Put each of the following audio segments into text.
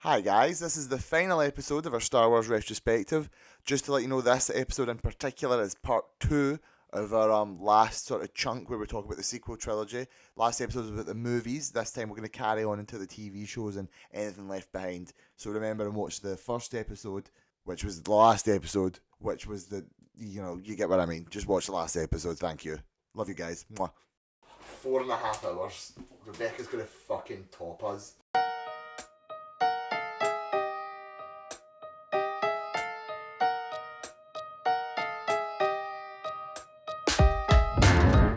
Hi guys, this is the final episode of our Star Wars retrospective. Just to let you know, this episode in particular is part 2 of our last sort of chunk where we talk about the sequel trilogy. Last episode was about the movies. This time we're going to carry on into the TV shows and anything left behind. So remember and watch the first episode, which was the last episode, which was you get what I mean. Just watch the last episode. Thank you. Love you guys. Mwah. 4.5 hours. Rebecca's going to fucking top us.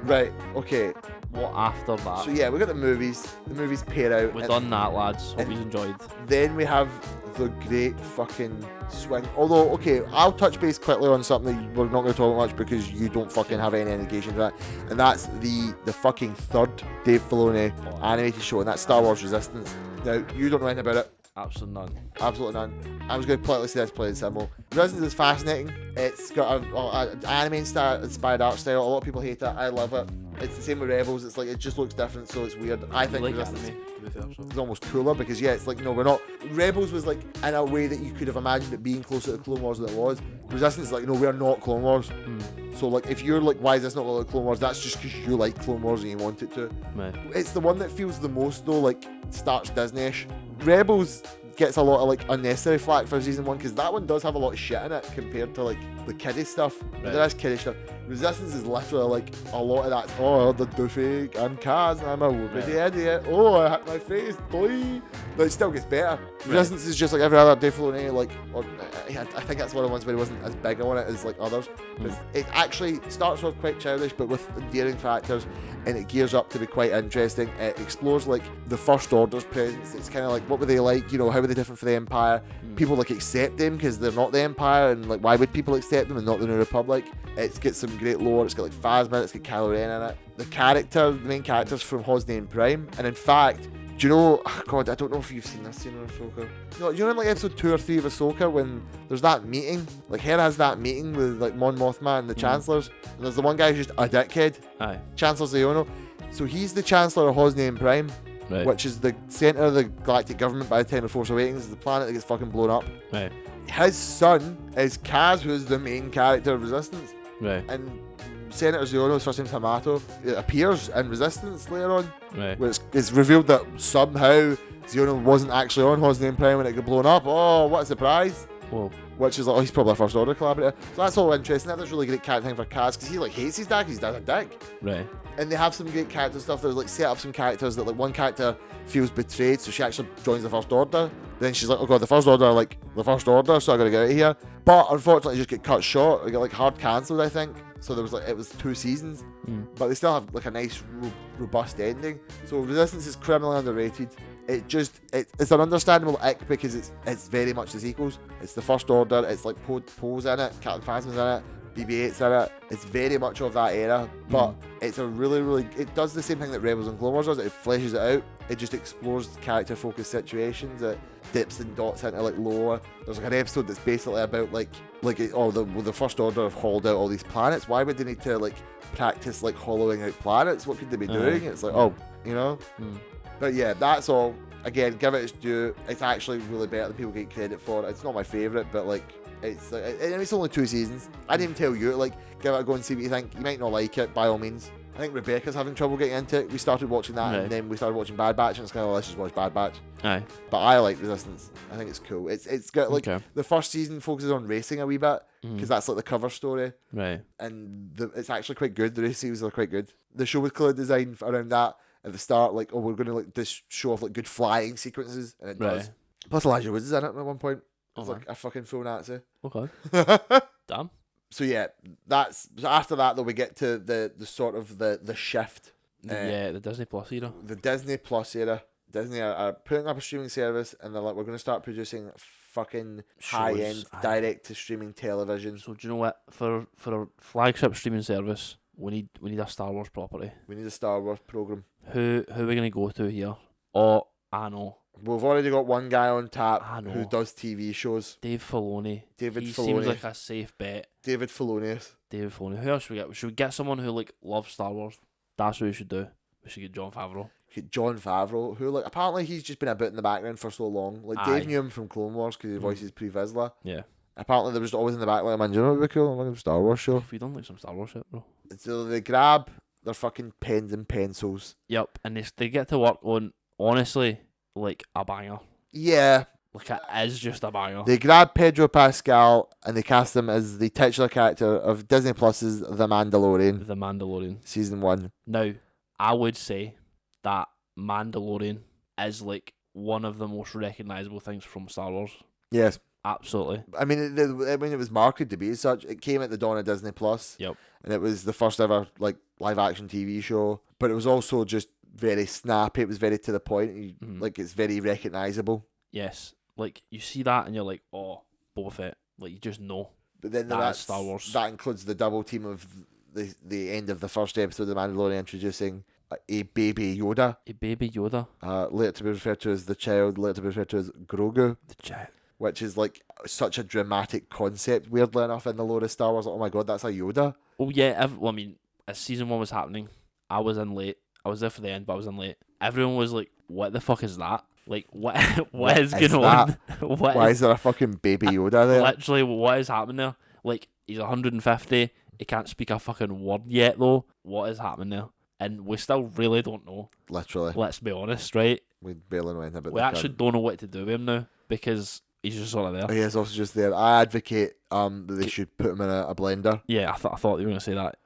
Right, okay. What after that? So yeah, we got the movies. The movies pair out. We've done that, lads. Hope you enjoyed. Then we have the great fucking swing. Although, okay, I'll touch base quickly on something that we're not going to talk about much because you don't fucking have any engagement with that. And that's the fucking third Dave Filoni animated show, and that's Star Wars Resistance. Now, you don't know anything about it. Absolutely none. Absolutely none. I was going to politely say this plain simple. Resistance is fascinating. It's got an anime-inspired art style. A lot of people hate it. I love it. It's the same with Rebels. It's like it just looks different, so it's weird. I think like Resistance anime, is almost cooler because it's like, no, we're not. Rebels was like in a way that you could have imagined it being closer to Clone Wars than it was. Resistance is like, no, we're not Clone Wars. So like, if you're like, why is this not like Clone Wars? That's just because you like Clone Wars and you want it to. Right. It's the one that feels the most though like starts Disney-ish. Rebels gets a lot of like unnecessary flack for season 1 because that one does have a lot of shit in it compared to like the kiddie stuff. Right. There is kiddie stuff. Resistance is literally like a lot of that. Oh, the doofy and Kaz, I'm a whoopity idiot. Oh, I hit my face, boy. But it still gets better. Resistance is just like every other Dave Filoni, like, I think that's one of the ones where he wasn't as big on it as like others. It actually starts off quite childish, but with endearing characters, and it gears up to be quite interesting. It explores like the First Order's presence. It's kind of like, what were they like? You know, how were they different for the Empire? People like accept them because they're not the Empire, and like, why would people accept them and not the New Republic? It's got some great lore. It's got like Phasma, it's got Kylo Ren in it. The main character's from Hosnian Prime, and in fact, do you know? Oh God, I don't know if you've seen this scene in Ahsoka. No, you know in like episode 2 or 3 of Ahsoka when there's that meeting, like Hera has that meeting with like Mon Mothma and the Chancellors, and there's the one guy who's just a dickhead. Aye. Chancellor Xiono. So he's the Chancellor of Hosnian Prime, Right. which is the centre of the galactic government by the time of Force Awakens, the planet that gets fucking blown up. Right. His son is Kaz, who's the main character of Resistance. Right. And Senator Xiono's first name's Hamato. It appears in Resistance later on, Right. where it's revealed that somehow Xiono wasn't actually on Hosnian Prime when it got blown up. Oh, what a surprise! Whoa. Which is like, oh, he's probably a First Order collaborator. So that's all interesting. That was really great character thing for Kaz because he like hates his dad because his dad's a dick. Right. And they have some great character stuff. There's like set up some characters that like one character feels betrayed, so she actually joins the First Order. Then she's like, oh God, the First Order are like the First Order, so I gotta get out of here. But unfortunately, just get cut short. It got like hard cancelled, I think. So there was like, it was 2 seasons, but they still have like a nice robust ending. So Resistance is criminally underrated. It's an understandable ick because it's very much the sequels. It's the First Order. It's like Poe's in it, Captain Phasma's in it, BB-8's in it. It's very much of that era, but it's a really, it does the same thing that Rebels and Clone Wars does. It fleshes it out. It just explores character-focused situations. It dips and dots into like lore. There's like an episode that's basically about the First Order have hauled out all these planets. Why would they need to like practice like hollowing out planets? What could they be doing? It's like, But yeah, that's all. Again, give it its due. It's actually really better than people get credit for. It's not my favourite, but like, it's only 2 seasons. I didn't even tell you, like, give it a go and see what you think. You might not like it, by all means. I think Rebecca's having trouble getting into it. We started watching that, and then we started watching Bad Batch, and it's kind of, let's just watch Bad Batch. Aye. But I like Resistance. I think it's cool. It's got, like, the first season focuses on racing a wee bit, because that's, like, the cover story. Right. And it's actually quite good. The race scenes are quite good. The show was clearly designed around that. At the start, like, oh, we're going to, like, this show off, like, good flying sequences, and it does. Plus, Elijah Woods is in it at one point. It's like a fucking full Nazi. Okay. Damn. So yeah, so after that though we get to the sort of the shift. The Disney Plus era. The Disney Plus era. Disney are putting up a streaming service, and they're like, we're going to start producing fucking high-end direct-to-streaming television. So do you know what? For a flagship streaming service, we need a Star Wars property. We need a Star Wars program. Who are we gonna go to here? Oh, I know. We've already got one guy on tap who does TV shows. Dave Filoni. He seems like a safe bet. David Filoni. Who else should we get? Should we get someone who like loves Star Wars? That's what we should do. We should get Jon Favreau. Jon Favreau, who like apparently he's just been a bit in the background for so long. Like Dave knew him from Clone Wars because he voices Pre Vizsla. Yeah. Apparently they were just always in the back like, man, do you know what would be cool? I'm like a Star Wars show. If we done like some Star Wars shit, bro. So they grab their fucking pens and pencils. Yep, and they get to work on, honestly, like a banger. Yeah. Like it is just a banger. They grab Pedro Pascal and they cast him as the titular character of Disney Plus's The Mandalorian. The Mandalorian. Season 1. Now, I would say that Mandalorian is like one of the most recognisable things from Star Wars. Yes. Absolutely. I mean, it was marketed to be as such. It came at the dawn of Disney Plus. Yep. And it was the first ever like live action TV show. But it was also just very snappy. It was very to the point. Like it's very recognisable. Yes. Like you see that and you're like, oh, Boba Fett. Like you just know. But then that's Star Wars. That includes the double team of the end of the first episode of The Mandalorian introducing a baby Yoda. A baby Yoda. Later to be referred to as the child, later to be referred to as Grogu. The child. Which is like such a dramatic concept, weirdly enough, in the lore of Star Wars. Like, oh my god, that's a Yoda. Oh yeah, well, I mean, as season 1 was happening, I was in late. I was there for the end, but I was in late. Everyone was like, what the fuck is that? Like, what is going on? Why is there a fucking baby Yoda there? Literally, what is happening there? Like, he's 150. He can't speak a fucking word yet, though. What is happening there? And we still really don't know. Literally. Let's be honest, right? We barely know anything about We actually don't know what to do with him now, because he's just sort of there. He is also just there. I advocate that they should put him in a blender. Yeah, I thought you were going to say that.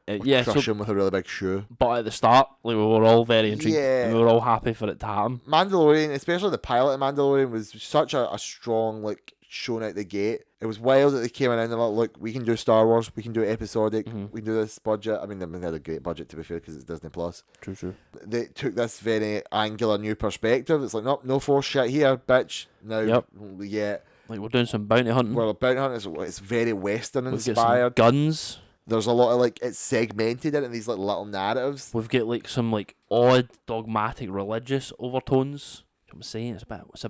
Crush him with a really big shoe. But at the start, like we were all very intrigued. Yeah. And we were all happy for it to happen. Mandalorian, especially the pilot of Mandalorian, was such a strong like shown out the gate. It was wild that they came in and they're like, look, we can do Star Wars, we can do episodic, we can do this budget. I mean, they had a great budget to be fair because it's Disney Plus. True. They took this very angular new perspective. It's like, nope, no Force shit here, bitch. No, yeah. Like we're doing some bounty hunting. Well, bounty hunting it's very Western We've inspired. Got some guns. There's a lot of like it's segmented into these like little narratives. We've got like some like odd dogmatic religious overtones. I'm saying it's a bit it's a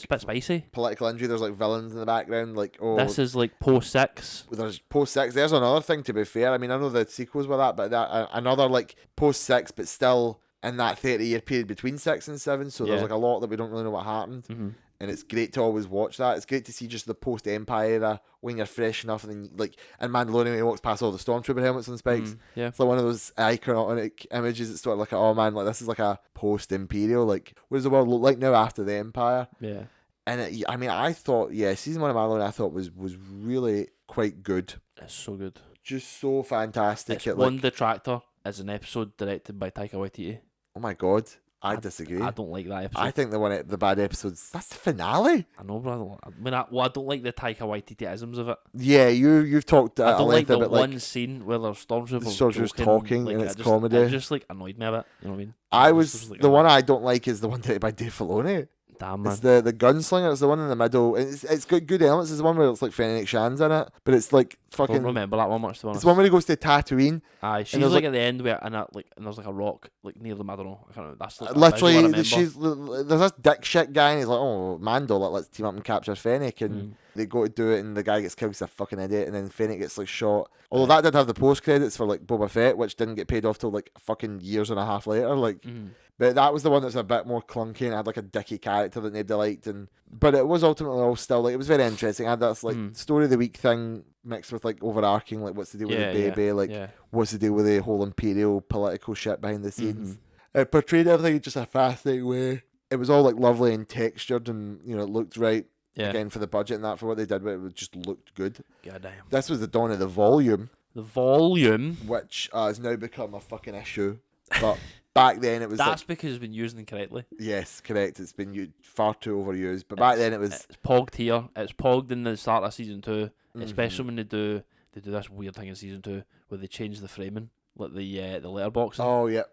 bit spicy. Political injury. There's like villains in the background. Like this is like post 6. There's post 6. There's another thing to be fair. I mean, I know the sequels were that, but another like post 6, but still in that 30-year period between 6 and 7. So there's like a lot that we don't really know what happened. And it's great to always watch that. It's great to see just the post-Empire era when you're fresh enough, and then like in Mandalorian when he walks past all the Stormtrooper helmets and spikes. It's like one of those iconic images. It's sort of like, oh man, like this is like a post-Imperial. Like, what does the world look like now after the Empire? Yeah. And I thought, season 1 of Mandalorian I thought was really quite good. It's so good. Just so fantastic. It's one detractor is an episode directed by Taika Waititi. Oh my god. I disagree. I don't like that episode. I think the bad episodes, that's the finale. I know, bro. I don't like the Taika Waititi-isms of it. Yeah, you've talked I don't like the about, one scene where there's Stormtroopers talking like, and it's comedy. It just like annoyed me a bit. You know what I mean? The one I don't like is the one directed by Dave Filoni. Damn, man. It's the gunslinger. It's the one in the middle. It's got good elements. It's the one where it's like Fennec Shan's in it, but it's like fucking. I don't remember that one much. It's the one where he goes to Tatooine. Aye, she's like at the end where and there's like a rock like near them. I don't know. I can't remember. That's like, literally there's this dick shit guy and he's like, oh Mando, let's team up and capture Fennec, and they go to do it and the guy gets killed because he's a fucking idiot, and then Fennec gets like shot. Although that did have the post credits for like Boba Fett, which didn't get paid off till like fucking years and a half later. Like. But that was the one that's a bit more clunky and had like a dicky character that nobody liked, but it was ultimately all still like it was very interesting. I had this like story of the week thing mixed with like overarching like what's the deal with the baby, what's the deal with the whole imperial political shit behind the scenes. It portrayed everything in just a fascinating way. It was all like lovely and textured, and it looked right. Again for the budget and that for what they did, but it just looked good. Goddamn. This was the dawn of the volume. The volume, which has now become a fucking issue, but. Back then it was that's because it's been used incorrectly. Yes, correct. It's been far too overused. But back then it was. It's pogged here. It's pogged in the start of season 2, especially when they do this weird thing in season 2 where they change the framing, like the letterbox. Oh yeah.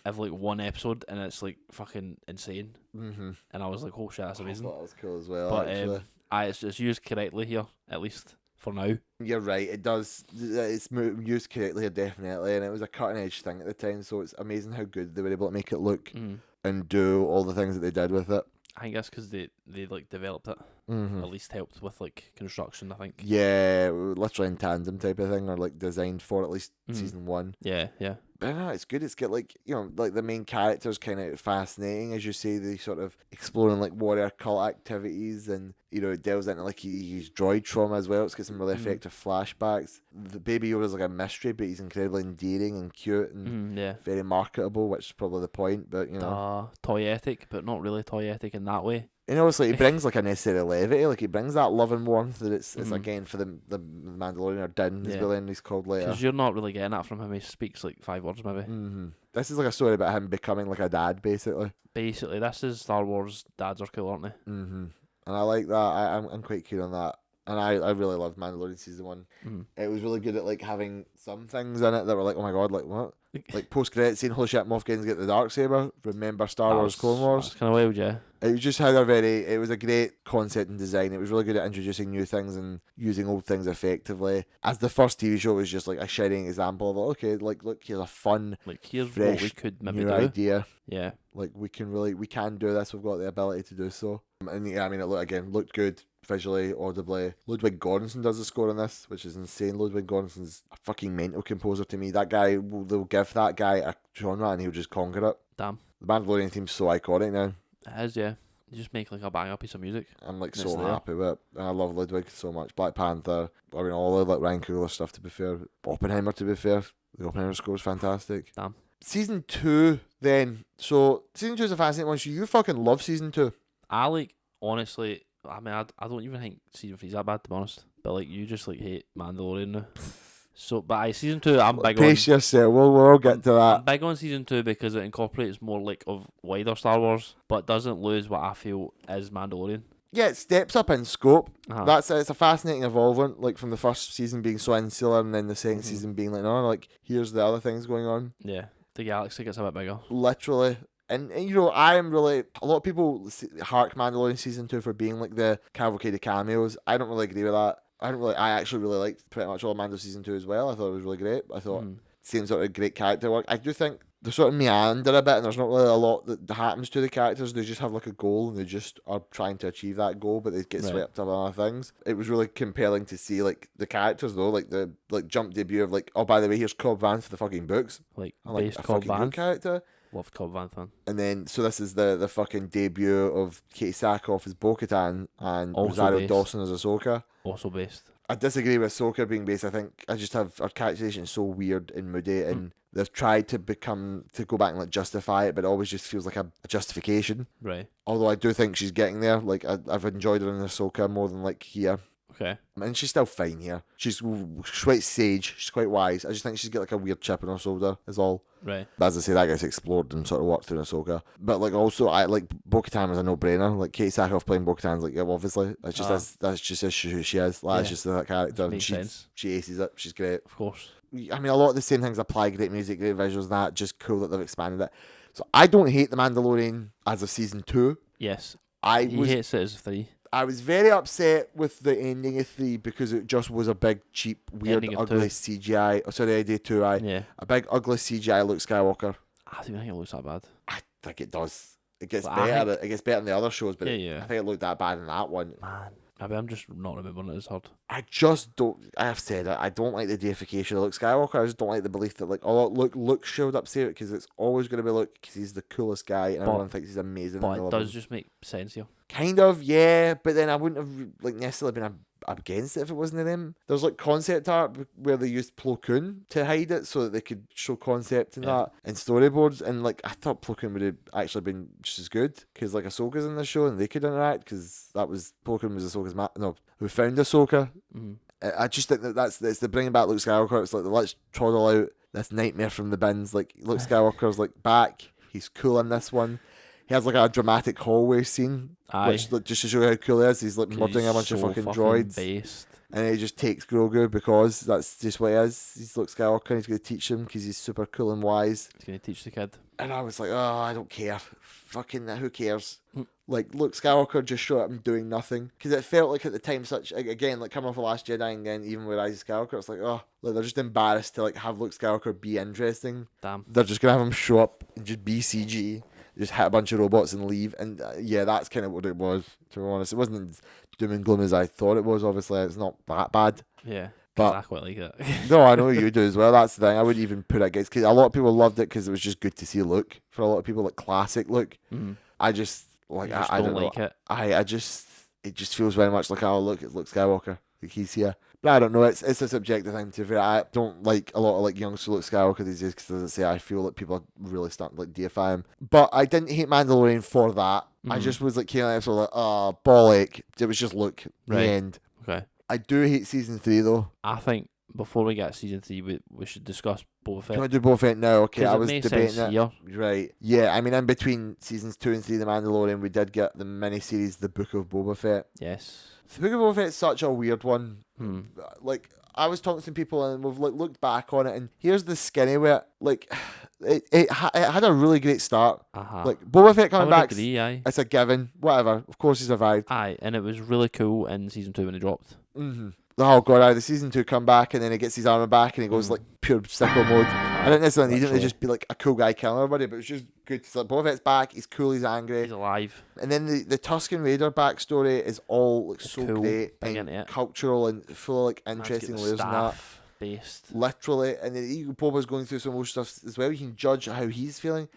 Of like one episode, and it's like fucking insane. And I was like, oh shit, that's amazing. I thought that was cool as well. But actually. It's used correctly here, at least. For now. You're right, it does. It's used correctly here, definitely, and it was a cutting edge thing at the time, so it's amazing how good they were able to make it look and do all the things that they did with it. I think that's because they like developed it, at least helped with like construction, I think. Yeah, literally in tandem type of thing, or like designed for at least season 1. Yeah. But no, it's good. It's got like, you know, like the main character's kind of fascinating, as you say. They sort of exploring like warrior cult activities, and you know, it delves into like his droid trauma as well. It's got some really effective flashbacks. The Baby Yoda's like a mystery, but he's incredibly endearing and cute and Yeah. very marketable, which is probably the point. But you know, Toyetic, but not really toyetic in that way. and obviously he brings like a necessary levity, like he brings that love and warmth that it's again for the Mandalorian or Din, as William he's called later. Because you're not really getting that from him. He speaks like 5 words maybe. This is like a story about him becoming like a dad, basically. Basically, this is Star Wars. Dads are cool, aren't they? And I like that. I'm quite keen on that. And I really loved Mandalorian season 1. It was really good at like having some things in it that were like, oh my god, like what? Like post credit scene, holy shit, Moff Gideon's getting the Darksaber. Remember Star Wars Clone Wars? That's kind of wild, yeah. It just had it was a great concept and design. It was really good at introducing new things and using old things effectively. As the first TV show was just like a shining example of okay, like look, here's a fun, like here's fresh, what we could maybe new do. idea. Yeah. Like we can do this. We've got the ability to do so. And yeah, I mean, it looked good visually, audibly. Ludwig Göransson does the score on this, which is insane. Ludwig Göransson's a fucking mental composer to me. That guy, they'll give that guy a genre and he'll just conquer it. Damn. The Mandalorian theme's so iconic now. It is, yeah. You just make like a bang up piece of music. I'm like so happy with it. And I love Ludwig so much. Black Panther. I mean, all the like Ryan Coogler stuff, to be fair. Oppenheimer, to be fair. The Oppenheimer score is fantastic. Damn. Season 2, then. So, Season 2 is a fascinating one. So, you fucking love Season 2. I like, honestly, I mean, I don't even think Season 3 is that bad, to be honest. But like, you just like hate Mandalorian now. So, but Season 2, I'm big on. Pace yourself. We'll all get to that. I'm big on Season 2 because it incorporates more like of wider Star Wars, but doesn't lose what I feel is Mandalorian. Yeah, it steps up in scope. It's a fascinating evolvement, like from the first season being so insular and then the second season being like, no, like here's the other things going on. Yeah, the galaxy gets a bit bigger. Literally. And you know, I am really, a lot of people hark Mandalorian season 2 for being like the cavalcade of cameos. I don't really agree with that. I actually really liked pretty much all Mando season 2 as well. I thought it was really great. I thought same sort of great character work. I do think they sort of meander a bit and there's not really a lot that happens to the characters. They just have like a goal and they just are trying to achieve that goal, but they get swept up on other things. It was really compelling to see like the characters though, like the jump debut of like, oh by the way, here's Cobb Vanth for the fucking books. Like I'm based like, Cobb Vanth character. Loved Cobb Vanth, man. And then, so this is the fucking debut of Katie Sackhoff as Bo-Katan and Also Rosario based. Dawson as Ahsoka. Also based. I disagree with Ahsoka being based. I think I just have our characterization is so weird and moody, and they've tried to go back and like justify it, but it always just feels like a justification. Right. Although I do think she's getting there. Like I've enjoyed her in Ahsoka more than like here. Okay. And she's still fine here. She's quite sage. She's quite wise. I just think she's got like a weird chip in her shoulder. Is all. Right. But as I say, that gets explored and sort of worked through Ahsoka. But like also, I like Bo-Katan was a no-brainer. Like Katie Sackhoff playing Bo-Katan's like, yeah, obviously that's just that's just who she is. That's just that character. Makes sense. She aces it. She's great. Of course. I mean, a lot of the same things apply. Great music, great visuals. That just cool that they've expanded it. So I don't hate the Mandalorian as of season 2. Yes. He hates it as 3. I was very upset with the ending of 3 because it just was a big, cheap, weird, ugly 2. CGI. Oh, sorry, I did 2. Yeah. A big, ugly CGI Luke Skywalker. I don't think it looks that bad. I think it does. It gets better. It gets better in the other shows, but yeah. I think it looked that bad in that one. Man, maybe I'm just not remembering it as hard. I just don't. I have said it. I don't like the deification of Luke Skywalker. I just don't like the belief that like, oh look, Luke showed up here because it's always going to be Luke because he's the coolest guy and everyone thinks he's amazing. But it does just make sense here. Kind of, yeah, but then I wouldn't have like necessarily been against it if it wasn't them. There's like concept art where they used Plo Koon to hide it so that they could show concept and that and storyboards, and like I thought Plo Koon would have actually been just as good because like Ahsoka's in the show and they could interact because that was Plo Koon was Ahsoka's who found Ahsoka. I just think that's the bringing back Luke Skywalker. It's like let's troddle out this nightmare from the bins. Like Luke Skywalker's like back. He's cool in this one. He has like a dramatic hallway scene, which like, just to show you how cool he is. He's like murdering a bunch of fucking droids, and then he just takes Grogu because that's just what he is. He's Luke Skywalker, and he's going to teach him because he's super cool and wise. He's going to teach the kid. And I was like, oh, I don't care. Fucking who cares? Like Luke Skywalker just showed up and doing nothing because it felt like at the time such again like coming off the Last Jedi and then even with Rise of Skywalker, it's like like they're just embarrassed to like have Luke Skywalker be interesting. Damn. They're just gonna have him show up and just be CG. Just hit a bunch of robots and leave, and yeah, that's kind of what it was. To be honest, it wasn't as doom and gloom as I thought it was. Obviously, it's not that bad. Yeah. But I quite like it. no, I know you do as well. That's the thing. I wouldn't even put it against, because a lot of people loved it because it was just good to see Luke. For a lot of people, like classic Luke. I just like I don't like know. it. I just it just feels very much like, oh look, it's Luke Skywalker. Like he's here. But I don't know. It's a subjective thing to be. I don't like a lot of like youngster Luke Skywalker these days because, as I say, I feel like people are really starting to like deify him. But I didn't hate Mandalorian for that. I just was like, episode like, oh bollock. It was just Luke. Right. The end. Okay. I do hate season 3 though. I think before we get to season 3, we should discuss Boba Fett. Can we do Boba Fett now? Okay, I was debating it. Here. Right. Yeah, I mean, in between seasons 2 and 3 of The Mandalorian, we did get the miniseries The Book of Boba Fett. Yes. The Book of Boba Fett is such a weird one. Like, I was talking to some people and we've like looked back on it, and here's the skinny where like it had a really great start. Like Boba Fett coming back, it's a given. Whatever. Of course he survived. Aye, and it was really cool in season 2 when he dropped. Oh god, the season 2 come back and then he gets his armor back and he goes like pure sicko mode. I didn't necessarily need him to just be like a cool guy killing everybody, but it was just good. It's like Boba Fett's back, he's cool, he's angry, he's alive. And then the Tusken Raider backstory is all like so cool, great and cultural and full of like interesting layers in that. Based. Literally, and then Boba's going through some more stuff as well. You can judge how he's feeling,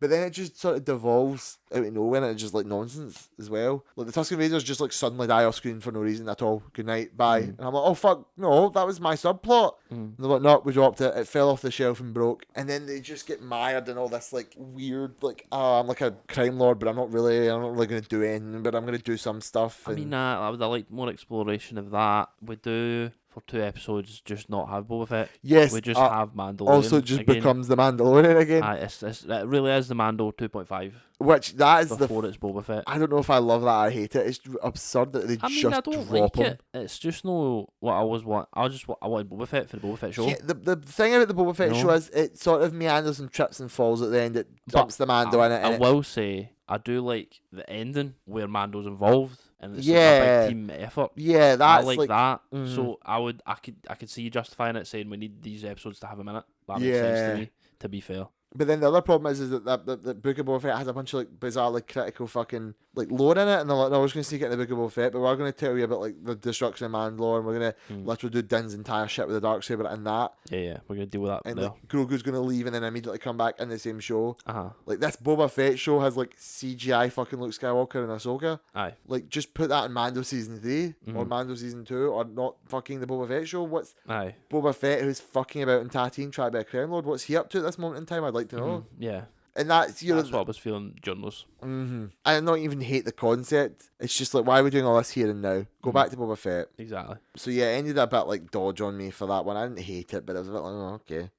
but then it just sort of devolves out of nowhere and it's just like nonsense as well. Like the Tusken Raiders just like suddenly die off screen for no reason at all. Good night, bye. And I'm like, oh fuck, no, that was my subplot. And they're like, no, we dropped it. It fell off the shelf and broke. And then they just get mired in all this like weird, like, I'm like a crime lord, but I'm not really gonna do anything, but I'm gonna do some stuff. I mean, I would like more exploration of that. We do. For 2 episodes, just not have Boba Fett. Yes. We just have Mandalorian. Also, it just becomes the Mandalorian again. It really is the Mando 2.5. Which, that is before it's Boba Fett. I don't know if I love that or I hate it. It's absurd that they just drop him. It's just no what I always want. I wanted Boba Fett for the Boba Fett show. Yeah, the thing about the Boba Fett show is it sort of meanders and trips and falls at the end. It dumps the Mando in it. I will say, I do like the ending where Mando's involved. And it's like a big team effort. Yeah, that's I like that. So I could see you justifying it, saying we need these episodes to have a minute. That makes sense to me, to be fair. But then the other problem is that the Book of Boba Fett has a bunch of like bizarre, like critical fucking like lore in it, and they're like, no, we're just gonna sneak it in the Book of Boba Fett, but we're gonna tell you about like the destruction of Mandalore, and we're gonna literally do Din's entire shit with the Darksaber and that. Yeah, we're gonna deal with that. And like, Grogu's gonna leave and then immediately come back in the same show. Like this Boba Fett show has like CGI fucking Luke Skywalker and Ahsoka. Aye. Like just put that in Mando season 3 or Mando season 2, or not fucking the Boba Fett show. What's Boba Fett who's fucking about in Tatooine trying to be a Crown Lord? What's he up to at this moment in time? I'd like to know. Yeah. And that's what I was feeling journalists. I don't even hate the concept. It's just like, why are we doing all this here and now? Go back to Boba Fett. Exactly. So yeah, it ended a bit like dodge on me for that one. I didn't hate it, but it was a bit like, oh, okay.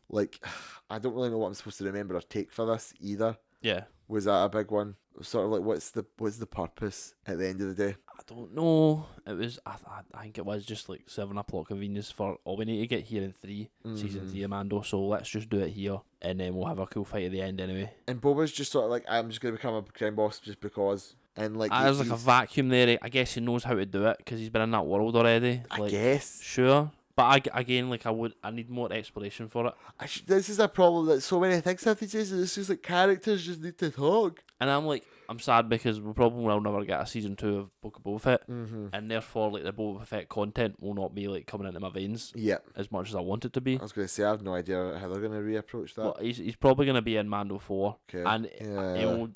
Like, I don't really know what I'm supposed to remember or take for this either. Yeah. Was that a big one? Sort of like, what's the purpose at the end of the day? I don't know. It was, I think it was just like serving a plot convenience for all we need to get here in season 3 of Mando, so let's just do it here, and then we'll have a cool fight at the end anyway. And Boba's just sort of like, I'm just going to become a crime boss just because. And like, there's like a vacuum there. I guess he knows how to do it because he's been in that world already. I guess. Sure. But again, like I need more exploration for it. This is a problem that so many things have these days. It's just like characters just need to talk. And I'm sad because we probably will never get a season 2 of Book of Boba Fett, and therefore like the Boba Fett content will not be like coming into my veins. As much as I want it to be. I was going to say I have no idea how they're going to reapproach that. Well, he's probably going to be in Mando 4, and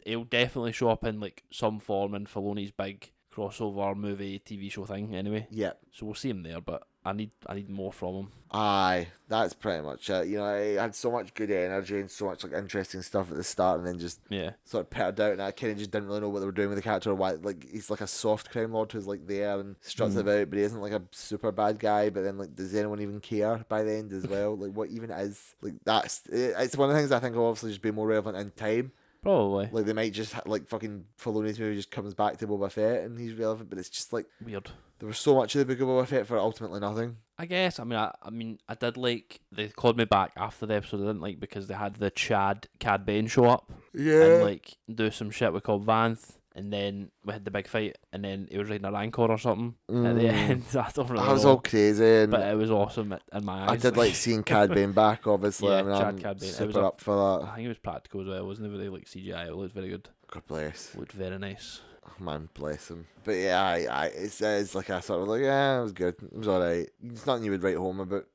he'll definitely show up in like some form in Filoni's big crossover movie TV show thing anyway. So we'll see him there, but I need more from him. Aye, that's pretty much it. You know, I had so much good energy and so much like interesting stuff at the start, and then just sort of petered out, and I kind of just didn't really know what they were doing with the character, or why. Like, he's like a soft crime lord who's like there and struts about, but he isn't like a super bad guy. But then like, does anyone even care by the end as well? Like, what even is like it's one of the things I think will obviously just be more relevant in time. Probably. Like, they might just like fucking Filoni's movie just comes back to Boba Fett and he's relevant, but it's just like weird. There was so much of the Book of Boba Fett for ultimately nothing. I guess. I mean, I did like they called me back after the episode. I didn't like because they had the Cad Bane show up. And like do some shit we called Vanth. And then we had the big fight, and then he was riding a Rancor or something at the end. I don't really know. That was all crazy, but it was awesome in my eyes. I did like seeing Cad Bane back, obviously. Yeah, I mean, Cad Bane. Super up for that. I think it was practical as well, wasn't it? Really like CGI. It looked very good. God bless. Looked very nice. Oh, man, bless him. But yeah, it's like a sort of like, yeah, it was good. It was alright. It's nothing you would write home about.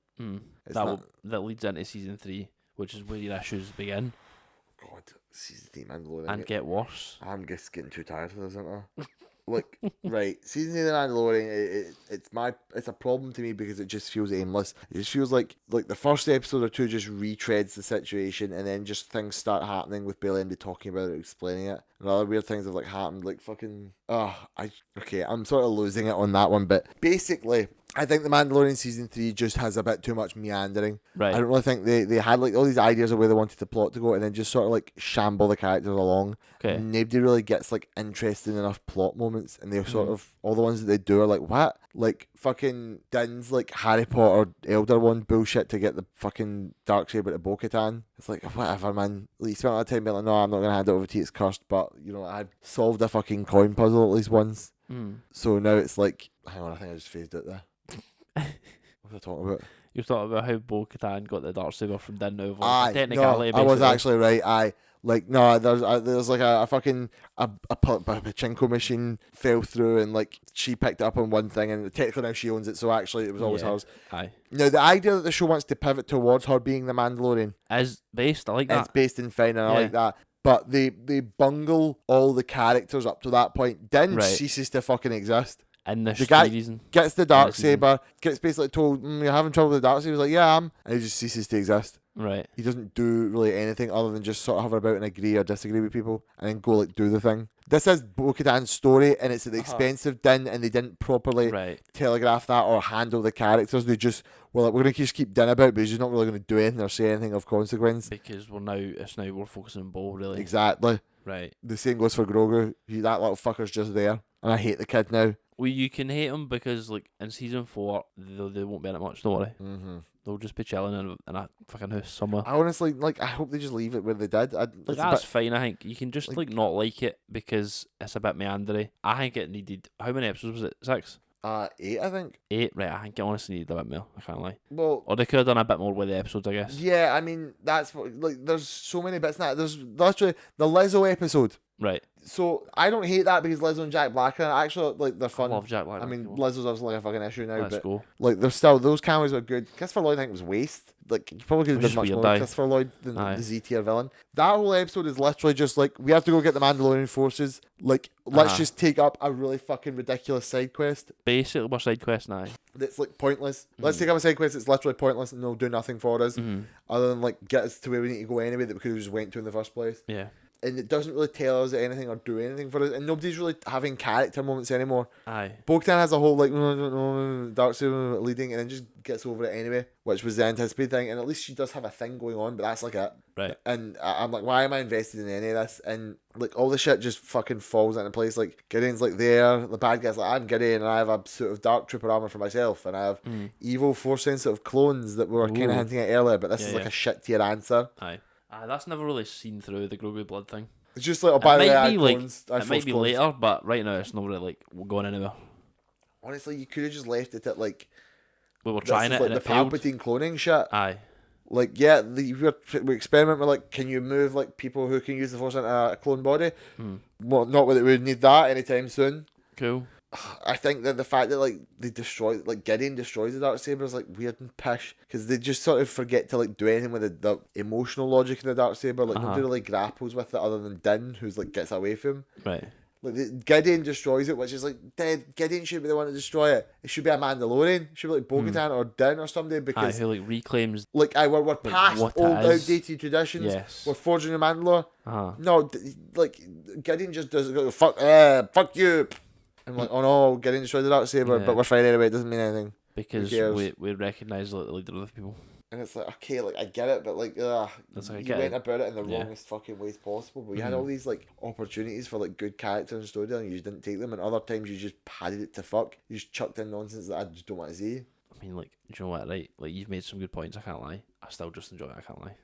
It's That leads into season 3, which is where your issues begin. God, season 3 Mandalorian. And get worse. I'm just getting too tired for this, aren't I? Like, right, season 3 of The Mandalorian, it's a problem to me because it just feels aimless. It just feels like the first episode or two just retreads the situation, and then just things start happening with Bill Endy talking about it, explaining it, and other weird things have like happened, like fucking. I'm sort of losing it on that one, but basically, I think The Mandalorian season 3 just has a bit too much meandering. Right. I don't really think they had like all these ideas of where they wanted the plot to go, and then just sort of like shamble the characters along. Okay. Nobody really gets like interesting enough plot moments, and they're sort of all the ones that they do are like, what? Like fucking Din's like Harry Potter Elder Wand bullshit to get the fucking Darksaber to Bo-Katan. It's like, whatever, man. Like, you spent a lot of time being like, no, I'm not gonna hand it over to you, it's cursed. But you know, I solved a fucking coin puzzle at least once. So now it's like, hang on, I think I just phased it there. What was I talking about? You're talking about how Bo-Katan got the Darksaber from Din over. No, I was actually right. There's like a fucking a pachinko machine fell through, and like she picked it up on one thing, and technically now she owns it, so actually it was always hers. Aye. Now the idea that the show wants to pivot towards her being the Mandalorian is based. I like that. It's based in fine, and I like that. But they bungle all the characters up to that point. Din ceases to fucking exist. And the guy reason gets the Darksaber, gets basically told, you're having trouble with the Darksaber. He's like, yeah, I am. And he just ceases to exist. Right. He doesn't do really anything other than just sort of hover about and agree or disagree with people and then go like do the thing. This is Bo-Katan's story, and it's at the expense of Din, and they didn't properly telegraph that or handle the characters. They just were like, we're going to just keep Din about, but he's just not really going to do anything or say anything of consequence. Because we're focusing on Bo, really. Exactly. Right. The same goes for Grogu. That little fucker's just there. And I hate the kid now. Well, you can hate him because, like, in season 4, they won't be in it much, don't worry. Mm-hmm. They'll just be chilling in a fucking house somewhere. I honestly, I hope they just leave it where they did. That's fine, I think. You can just, not like it because it's a bit meandery. I think it needed... How many episodes was it? 6? 8, I think. 8? Right, I think it honestly needed a bit more. I can't lie. Well... Or they could have done a bit more with the episodes, I guess. Yeah, I mean, that's what... there's so many bits in that. There's literally the Lizzo episode. Right. So, I don't hate that because Lizzo and Jack Black are actually, they're fun. I love Jack Black. I mean, Lizzo's obviously like a fucking issue now, That's cool. There's still, those cameos are good. Christopher Lloyd, I think, was waste. You probably could have done much more with Christopher Lloyd than the Z-tier villain. That whole episode is literally just we have to go get the Mandalorian forces. Let's just take up a really fucking ridiculous side quest. Basically, what side quest now? That's pointless. Let's take up a side quest that's literally pointless and they'll do nothing for us. Other than get us to where we need to go anyway that we could have just went to in the first place. Yeah. And it doesn't really tell us anything or do anything for us, and nobody's really having character moments anymore. Aye. Bo-Katan has a whole Darksaber leading, and then just gets over it anyway, which was the anticipated thing. And at least she does have a thing going on, but that's it. Right. And I'm like, why am I invested in any of this? And all the shit just fucking falls into place. Gideon's there, the bad guy's like, I'm Gideon, and I have a suit of Dark Trooper armor for myself, and I have evil Force sensitive clones that we were kind of hinting at earlier, but this is a shit tier answer. Aye. That's never really seen through the Grogu blood thing. It's just by the way, it might be later, but right now it's not really going anywhere. Honestly, you could have just left it at we were trying it, and the it failed. Palpatine cloning shit. Aye. We experiment with can you move people who can use the Force into a clone body? Well, not that we would need that anytime soon. Cool. I think that the fact that they destroy Gideon destroys the Darksaber is weird and pish because they just sort of forget to do anything with the emotional logic in the Darksaber. Nobody really grapples with it other than Din, who's gets away from him. Right. Gideon destroys it, which is dead. Gideon should be the one to destroy it. It should be a Mandalorian. It should be Bo-Katan or Din or somebody because who reclaims we're past old outdated traditions. Yes. We're forging a Mandalore. No, Gideon just does fuck you. I'm oh no, Gideon destroyed the Darksaber, but we're fine anyway. It doesn't mean anything because we recognise the leader of the people. And it's okay, I get it, but you went about it in the wrongest fucking ways possible. But you had all these opportunities for good character and storytelling, and you just didn't take them. And other times you just padded it to fuck. You just chucked in nonsense that I just don't want to see. I mean, do you know what? Right, you've made some good points. I can't lie. I still just enjoy it. I can't lie.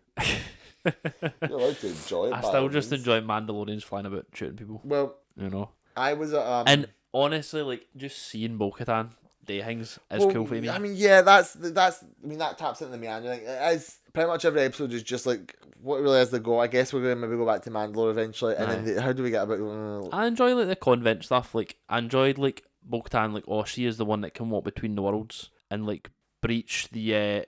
You're allowed to enjoy it. I still just enjoy Mandalorians flying about shooting people. Well, I was at and honestly, just seeing Bo-Katan day things is cool for me. I mean, yeah, that taps into the meandering. It is pretty much every episode is just like, what really is the goal? I guess we're going to maybe go back to Mandalore eventually, and then how do we get about... I enjoy like the convent stuff. Like I enjoyed like Bo-Katan, like, oh, she is the one that can walk between the worlds and like breach the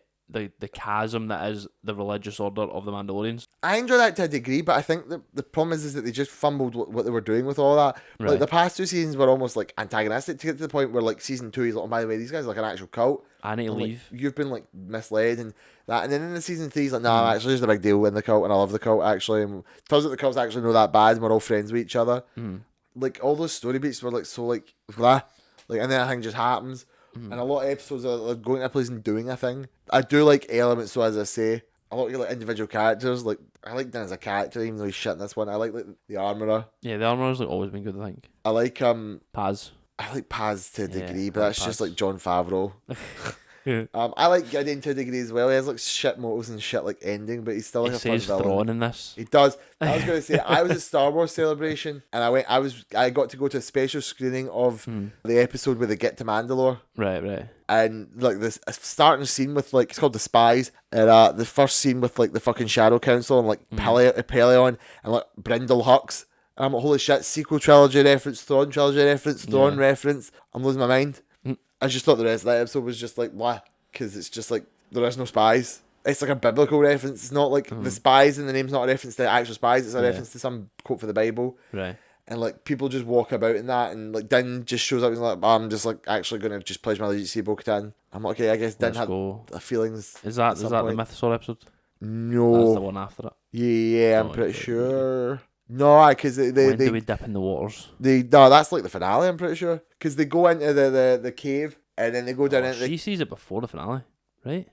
chasm that is the religious order of the Mandalorians. I enjoy that to a degree, but I think the problem is that they just fumbled what they were doing with all that. Right. Like the past 2 seasons were almost like antagonistic to get to the point where like season 2 is like, oh, by the way, these guys are like an actual cult. I need to And, leave. Like, you've been like misled and that, and then in the season 3 he's like, nah, actually there's a big deal in the cult, and I love the cult actually. And it turns out the cult's actually not that bad, and we're all friends with each other. Like all those story beats were like so like blah, like, and then a thing just happens. And a lot of episodes are like going to a place and doing a thing. I do like elements, so as I say, I like individual characters. Like I like Dan as a character, even though he's shit in this one. I like the armorer. Yeah, the armorer's like always been good, I think. I like Paz. I like Paz to a degree, but I like that's just Paz. like Jon Favreau. Yeah. I like Gideon to a degree as well. He has like shit motives and shit like ending, but he's still like He a fun says villain. Thrawn in this. He does. I was going to say, I was at Star Wars Celebration, and I got to go to a special screening of the episode where they get to Mandalore. Right. And like this starting scene with like, it's called The Spies, and the first scene with like the fucking Shadow Council and like Pelion and like Brindle Hux. And I'm like, holy shit, sequel trilogy reference, Thrawn trilogy reference, Thrawn reference. I'm losing my mind. I just thought the rest of that episode was just like, blah, because it's just like, there is no spies. It's like a biblical reference. It's not like the spies in the name's not a reference to actual spies. It's a reference to some quote for the Bible. Right. And like people just walk about in that, and like Din just shows up and he's like, I'm just like actually going to just pledge my allegiance to Bo-Katan. I'm like, okay, I guess Din had feelings. Is that the Mythosaur episode? No. That's the one after it. Yeah, I'm pretty sure. No, because when do we dip in the waters? No, that's like the finale, I'm pretty sure. Because they go into the cave, and then they go down into She sees it before the finale, right?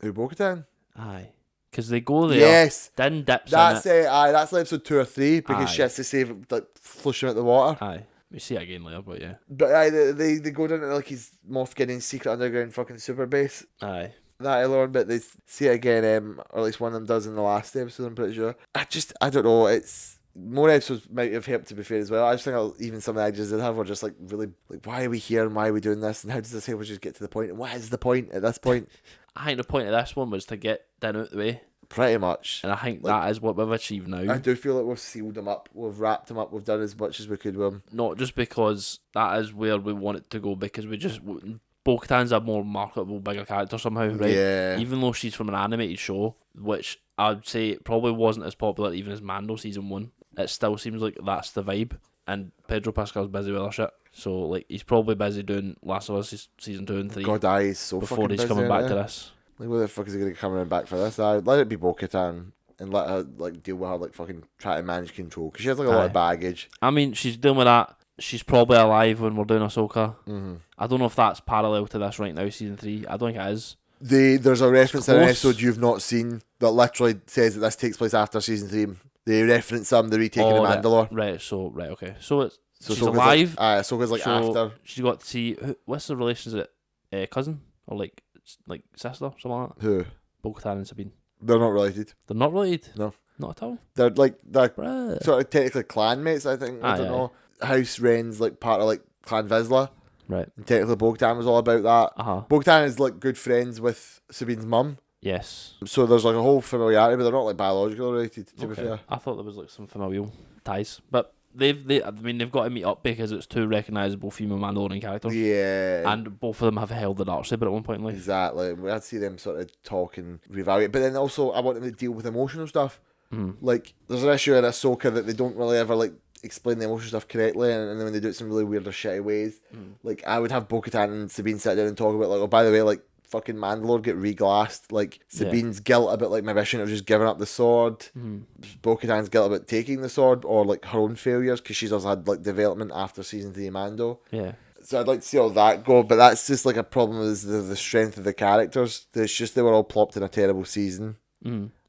Who, Bo-Katan? Aye. Because they go there. Yes. Din dips That's in it. Aye, that's like episode 2 or 3, because she Aye. has to save, like, flush him out the water. Aye. We see it again later, but yeah. But aye, they go down to like his Moff Gideon's secret underground fucking super base. Aye. That alone, but they see it again, or at least one of them does in the last episode, I'm pretty sure. I don't know, it's... More episodes might have helped, to be fair, as well. I just think even some of the ideas they have were just like really like, why are we here and why are we doing this and how does this help us just get to the point and what is the point at this point? I think the point of this one was to get Din out the way. Pretty much. And I think that is what we've achieved now. I do feel like we've sealed him up, we've wrapped him up, we've done as much as we could with him. Not just because that is where we want it to go, because we just... Bo-Katan's a more marketable, bigger character somehow, right? Yeah. Even though she's from an animated show, which I'd say probably wasn't as popular even as Mando Season 1. It still seems like that's the vibe. And Pedro Pascal's busy with her shit. So, like, he's probably busy doing Last of Us Season 2 and 3. God, he's so before fucking he's busy, coming back innit? to this. Like, where the fuck is he going to come around back for this? Let it be Bo-Katan and let her, like, deal with her, like, fucking try to manage control. Because she has, like, a lot of baggage. I mean, she's dealing with that. She's probably alive when we're doing Ahsoka. Mm-hmm. I don't know if that's parallel to this right now, Season 3. I don't think it is. There's a reference in an Close. episode you've not seen that literally says that this takes place after Season 3. They reference the retaking of Mandalore. Right, okay. So it's she's Ahsoka's alive. Ahsoka's like after. She got to see... What's the relation? Is it cousin? Or like sister? Something like that? Who? Bo-Katan and Sabine. They're not related. They're not related? No. Not at all? They're Bruh. sort of technically clanmates, I think. I don't know. House Wren's like part of like Clan Vizsla. Right. And technically Bo-Katan was all about that. Uh-huh. Bo-Katan is like good friends with Sabine's mum. Yes. So there's like a whole familiarity, but they're not like biologically related, to be fair. I thought there was like some familial ties. But they've got to meet up because it's two recognisable female Mandalorian characters. Yeah. And both of them have held the darksaber at one point in life. Exactly. We had to see them sort of talk and reevaluate. But then also I want them to deal with emotional stuff. Like there's an issue in Ahsoka that they don't really ever like explain the emotional stuff correctly, and then when they do it some really weird or shitty ways. Like I would have Bo-Katan and Sabine sit down and talk about like, oh, by the way, like fucking Mandalore get reglassed, like Sabine's guilt about like maybe I shouldn't have just given up the sword, Bo-Katan's guilt about taking the sword, or like her own failures because she's also had like development after Season 3 Mando. Yeah. So I'd like to see all that go, but that's just like a problem with the strength of the characters. It's just they were all plopped in a terrible season.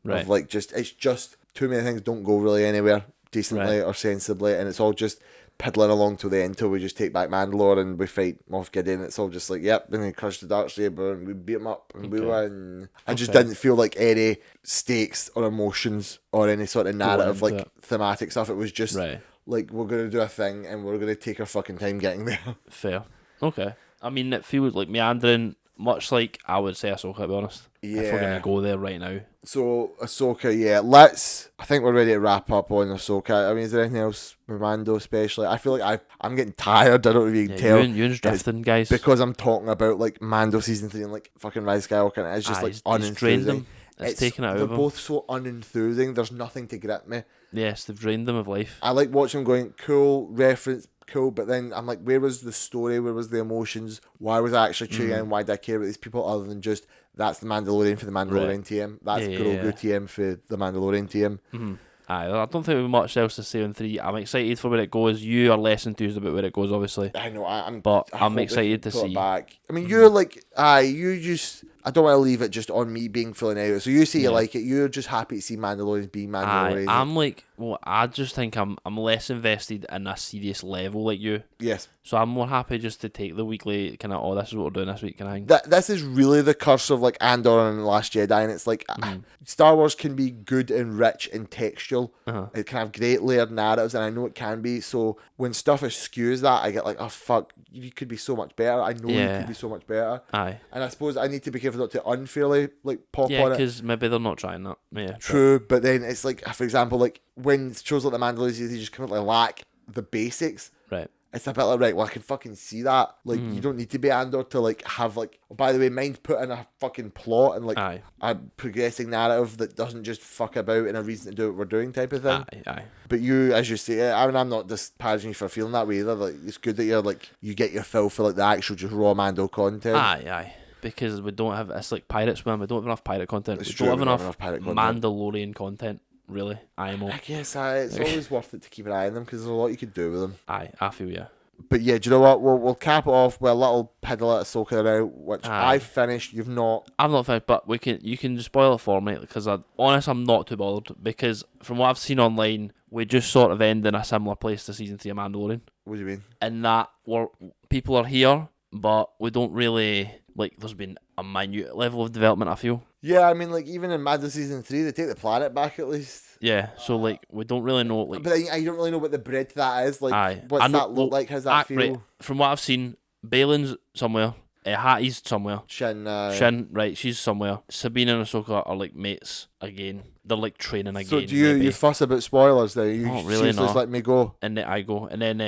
Right. Of like it's just too many things don't go really anywhere decently or sensibly, and it's all just piddling along to the end till we just take back Mandalore and we fight Moff Gideon. It's all just like, yep, and then crush the darksaber and we beat him up and we win. I just didn't feel like any stakes or emotions or any sort of narrative, like thematic stuff. It was just like, we're going to do a thing and we're going to take our fucking time getting there. Fair. Okay. I mean, it feels like meandering, much like I would say Ahsoka, to be honest. Yeah. If we're gonna go there right now. So Ahsoka, yeah. I think we're ready to wrap up on Ahsoka. I mean, is there anything else with Mando especially? I feel like I'm getting tired. I don't know if you can tell. Ewan's drifting, guys. Because I'm talking about like Mando season 3 and like fucking Rise of Skywalker, and it's just like he's drained them. unenthusing. It's taken it out of them. They're both so unenthusing. There's nothing to grip me. Yes, they've drained them of life. I like watching them going, cool, reference, cool, but then I'm like, where was the story? Where was the emotions? Why was I actually tuning in? Why did I care about these people other than just, that's the Mandalorian for the Mandalorian TM. That's Grogu TM for the Mandalorian TM. Mm-hmm. I don't think we have much else to say on 3. I'm excited for where it goes. You are less enthused about where it goes, obviously. I know, I'm excited to see. Back. I mean, you're like, you just, I don't want to leave it just on me being feeling out. So you say you like it. You're just happy to see Mandalorians being Mandalorians. I'm like, well, I just think I'm less invested in a serious level like you. Yes. So I'm more happy just to take the weekly kind of, this is what we're doing this week kind of thing. This is really the curse of like Andor and The Last Jedi, and it's like Star Wars can be good and rich and textual. It can have great layered narratives, and I know it can be. So when stuff eschews that, I get like, oh fuck, you could be so much better. I know you could be so much better. Aye. And I suppose I need to be careful not to unfairly like pop on it. Yeah, because maybe they're not trying that. Yeah. True, but then it's like, for example, like when shows like The Mandalorian, they just completely lack the basics. Right. It's a bit like, right, well, I can fucking see that. Like, you don't need to be Andor to, like, have, like, oh, by the way, mind put in a fucking plot and, like, a progressing narrative that doesn't just fuck about and a reason to do what we're doing type of thing. Aye. But you, as you say, I mean, I'm not disparaging you for feeling that way either. Like, it's good that you're, like, you get your fill for, like, the actual just raw Mando content. Aye. Because we don't have, it's like Pirates, man. We don't have enough pirate content. It's we true, don't have enough pirate content. Mandalorian content, really. I guess, it's always worth it to keep an eye on them because there's a lot you could do with them. Aye, I feel yeah. But yeah, do you know what? We'll cap it off with a little piddle at Ahsoka now, which I've finished. You've not. I've not finished, but you can just spoil it for me because I'm not too bothered because from what I've seen online, we just sort of end in a similar place to season 3 of Mandalorian. What do you mean? In that people are here, but we don't really there's been a minute level of development, I feel. Yeah, I mean, like even in Mando season 3, they take the planet back at least. Yeah, so we don't really know but I don't really know what the breadth of that is. Like, what's that look like? How's that feel? Right, from what I've seen, Balin's somewhere. Hattie's somewhere. Shin, right, she's somewhere. Sabine and Ahsoka are like mates again. They're like training again. So do you fuss about spoilers then? You not really, just let me go. And then I go, and then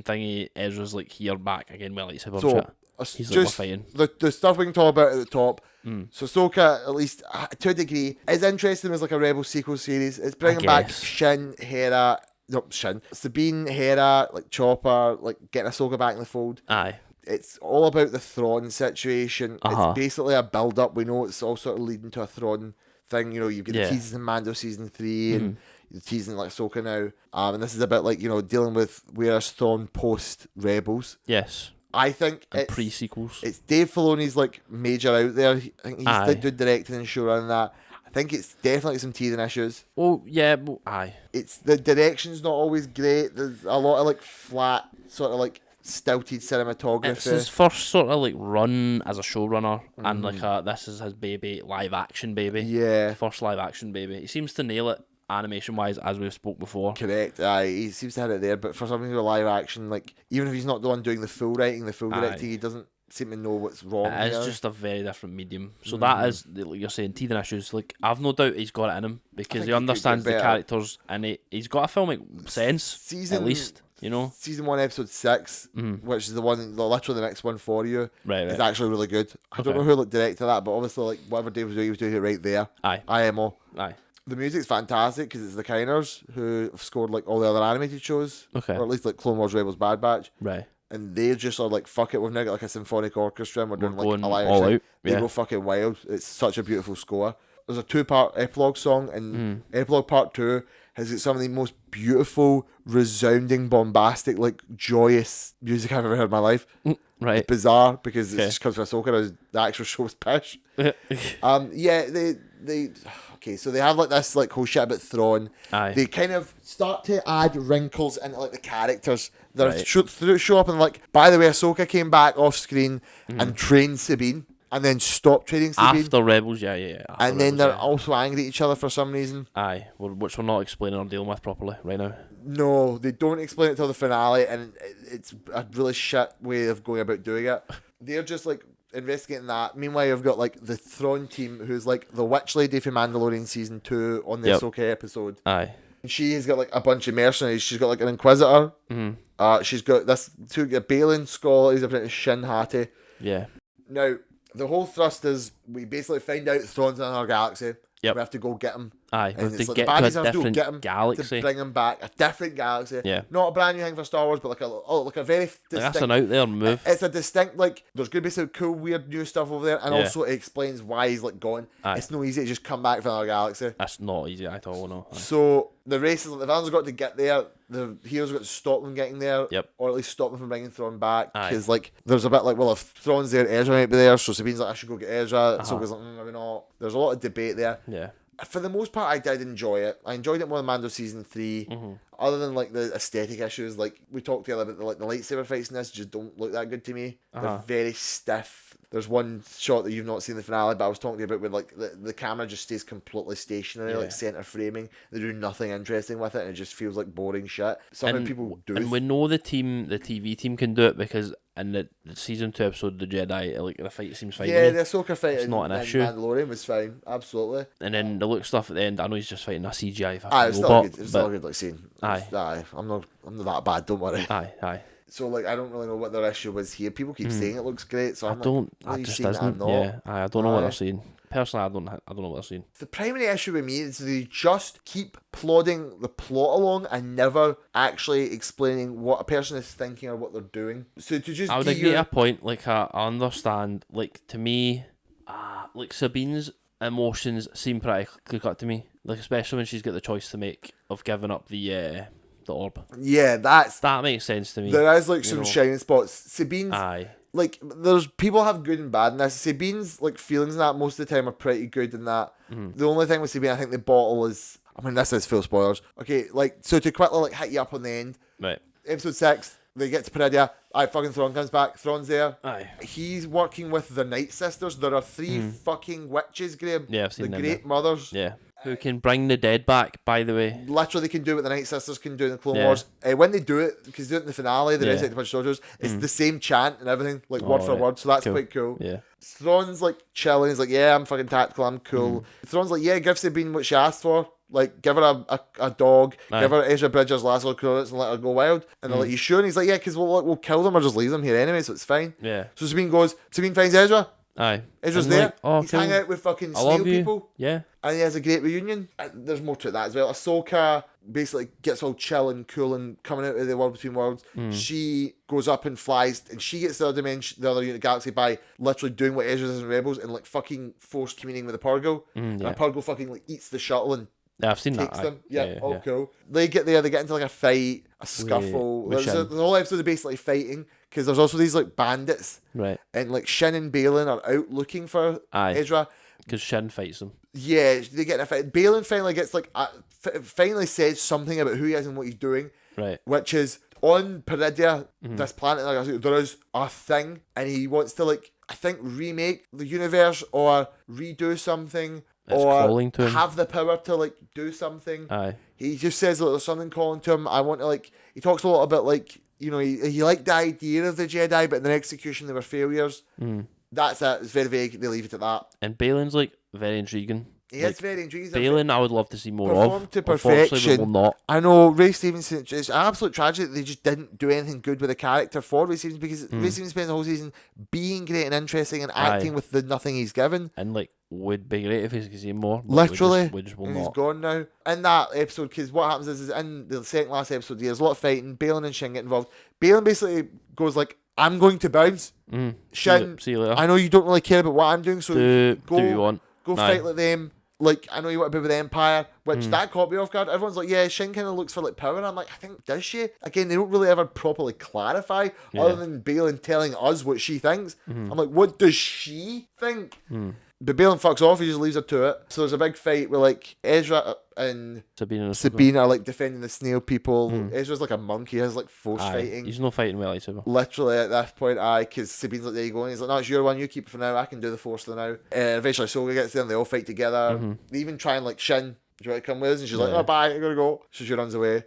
thingy Ezra's like here back again. Well, lightsaber shit. He's just like, we're fighting. The stuff we can talk about at the top. So Ahsoka, at least to a degree, is interesting as like a Rebel sequel series. It's bringing back Sabine, Hera, like Chopper, like getting Ahsoka back in the fold. Aye. It's all about the Thrawn situation. It's basically a build-up. We know it's all sort of leading to a Thrawn thing. You know, you get the teasers in Mando season 3 and the teasing like Ahsoka now. And this is about like, you know, dealing with where's Thrawn post Rebels. Yes. I think it's pre-sequels. It's Dave Filoni's like major out there. I think he's doing directing and showrunning that. I think it's definitely some teething issues. Oh yeah, aye. It's the direction's not always great. There's a lot of like flat, sort of like stilted cinematography. It's his first sort of like run as a showrunner, and like this is his baby, live action baby. Yeah, first live action baby. He seems to nail it. Animation wise, as we've spoke before. Correct. He seems to have it there, but for something with live action, like even if he's not the one doing the full writing, the full directing, he doesn't seem to know what's wrong. It's just a very different medium. So that is, like you're saying, teething issues. Like I've no doubt he's got it in him because he understands the characters and he's got a filmic sense at least. You know, season 1, episode 6, which is literally the next one for you, right. Is actually really good. I don't know who directed that, but obviously, like whatever Dave was doing, he was doing it right there. IMO. The music's fantastic because it's the Kiners who have scored like all the other animated shows, or at least like Clone Wars, Rebels, Bad Batch, right? And they just are like, fuck it, we've now got like a symphonic orchestra and we're doing like a live all out. They go fucking wild. It's such a beautiful score. There's a 2-part epilogue song, and epilogue part 2 has got some of the most beautiful, resounding, bombastic, like joyous music I've ever heard in my life. Right. It's bizarre because it just comes from Ahsoka. The actual show's pish. So they have like this like whole shit about Thrawn. They kind of start to add wrinkles into like the characters that show up and like, by the way, Ahsoka came back off screen and trained Sabine and then stopped training Sabine. After Rebels, and then they're also angry at each other for some reason. Which we're not explaining or dealing with properly right now. No, they don't explain it till the finale, and it's a really shit way of going about doing it. They're just like, investigating that. Meanwhile, you've got like the Thrawn team, who's like the witch lady from Mandalorian season 2 on the Ahsoka episode. Aye. And she has got like a bunch of mercenaries. She's got like an Inquisitor. She's got this two Balin Skull. He's apprentice Shin Hati. Yeah. Now the whole thrust is we basically find out Thrawn's in our galaxy. Yep. We have to go get him. Aye, we and have it's to like get the to baddies a have to go different get him galaxy. to bring him back. A different galaxy. Yeah. Not a brand new thing for Star Wars, but like a very distinct. Like, that's an out there move. It's a distinct, like, there's going to be some cool, weird new stuff over there, and Yeah. also it explains why he's like gone. Aye. It's no easy to just come back from our galaxy. That's not easy at all, no. Aye. So the races, the villains have got to get there. The heroes have got to stop them getting there. Yep. Or at least stop them from bringing Thrawn back. Aye. Because like there's a bit like, well, if Thrawn's there, Ezra might be there. So Sabine's like, I should go get Ezra. So goes like, maybe not. There's a lot of debate there. Yeah. For the most part, I did enjoy it. I enjoyed it more than Mando season 3. Other than like the aesthetic issues, like we talked earlier about the lightsaber fights in this just don't look that good to me. They're very stiff. There's one shot that you've not seen in the finale, but I was talking to you about where like the camera just stays completely stationary, like center framing. They do nothing interesting with it, and it just feels like boring shit. Somehow people do. And we know the TV team can do it because in the season 2 episode, the Jedi, like the fight seems fine. Yeah, the Ahsoka fight it's not an issue. Mandalorian was fine, absolutely. And then the look stuff at the end, I know he's just fighting a CGI it's still robot. good. It's still a good like scene. Aye, I'm not that bad. Don't worry. Aye. So like I don't really know what their issue was here. People keep saying it looks great, so I just isn't. Yeah, I don't know what they're saying. Personally, I don't know what they're saying. The primary issue with me is they just keep plodding the plot along and never actually explaining what a person is thinking or what they're doing. So to just I would agree at a point. Like I understand. Like to me, like Sabine's emotions seem pretty clear cut to me. Like especially when she's got the choice to make of giving up the orb. Yeah, that makes sense to me. There is like some shining spots. Sabine's like there's people have good and bad in this. Sabine's like feelings in that most of the time are pretty good in that. The only thing with Sabine, I think the bottle is. I mean, this is full spoilers. Okay, like so to quickly like hit you up on the end. Right. Episode 6, they get to Peridia. Fucking Thrawn comes back. Thrawn's there. Aye. He's working with the Night Sisters. There are 3 fucking witches, Graham. Yeah, I've seen the them. Great Mothers. Yeah. Who can bring the dead back, by the way. Literally, they can do what the Night Sisters can do in the Clone Wars. When they do it, because they do it in the finale, they resurrect a bunch of soldiers, it's the same chant and everything, like word for word, so that's quite cool. Yeah. Thrawn's like chilling, he's like, yeah, I'm fucking tactical, I'm cool. Thrawn's like, yeah, give Sabine what she asked for. Like, give her a dog, give her Ezra Bridger's last little credits and let her go wild. And they're like, you sure? And he's like, yeah, because we'll kill them or just leave them here anyway, so it's fine. Yeah. So Sabine finds Ezra. Aye. Ezra's and there. Like, oh, he's cool. hanging out with fucking I snail love you. people. Yeah. And he has a great reunion. There's more to that as well. Ahsoka basically gets all chill and cool and coming out of the world between worlds. She goes up and flies, and she gets the other dimension, the other unit galaxy by literally doing what Ezra does in Rebels and like fucking force communing with a Purgo. And a Purgo fucking like eats the shuttle and I've seen takes that. them. Yeah, cool. They get there, they get into like a fight, a scuffle. There's a whole episode of basically fighting because there's also these like bandits. Right. And like Shin and Balin are out looking for Ezra. Because Shin fights them. Yeah, they get in a fight. Balin finally gets like finally says something about who he is and what he's doing. Right. Which is on Peridia, this planet, like, there is a thing, and he wants to like I think remake the universe or redo something. It's or calling to him. Have the power to like do something. Aye. He just says that there's something calling to him. I want to like. He talks a lot about like he liked the idea of the Jedi, but in their execution they were failures. That's it. It's very vague. They leave it at that. And Balin's like very intriguing. He is very intriguing. Balin, I would love to see more performed of. to Unfortunately, perfection. we will not. I know Ray Stevenson. It's an absolute tragedy that they just didn't do anything good with the character for Ray Stevenson because Ray Stevenson spends the whole season being great and interesting and acting with the nothing he's given. And like would be great if he could see more. Literally, we just will and not. He's gone now. In that episode, because what happens is in the second last episode, there's a lot of fighting. Balin and Shin get involved. Balin basically goes like, "I'm going to bounce." Shin, see you later. I know you don't really care about what I'm doing, so do what you want. Go fight like them. Like, I know you want to be with the Empire, which that caught me off guard. Everyone's like, yeah, Shin kind of looks for like power. And I'm like, I think, does she? Again, they don't really ever properly clarify other than Balin telling us what she thinks. I'm like, what does she think? But Balin fucks off, he just leaves her to it. So there's a big fight where like Ezra and Sabine are like defending the snail people. Ezra's like a monkey, he has like force fighting. He's no fighting with lightsaber. Literally at that point, because Sabine's like, there you go. And he's like, no, it's your one, you keep it for now, I can do the force for now. Eventually Ahsoka gets there and they all fight together. They even try and like, Shin, do you want to come with us? And she's like, oh, bye, I gotta go. So she runs away.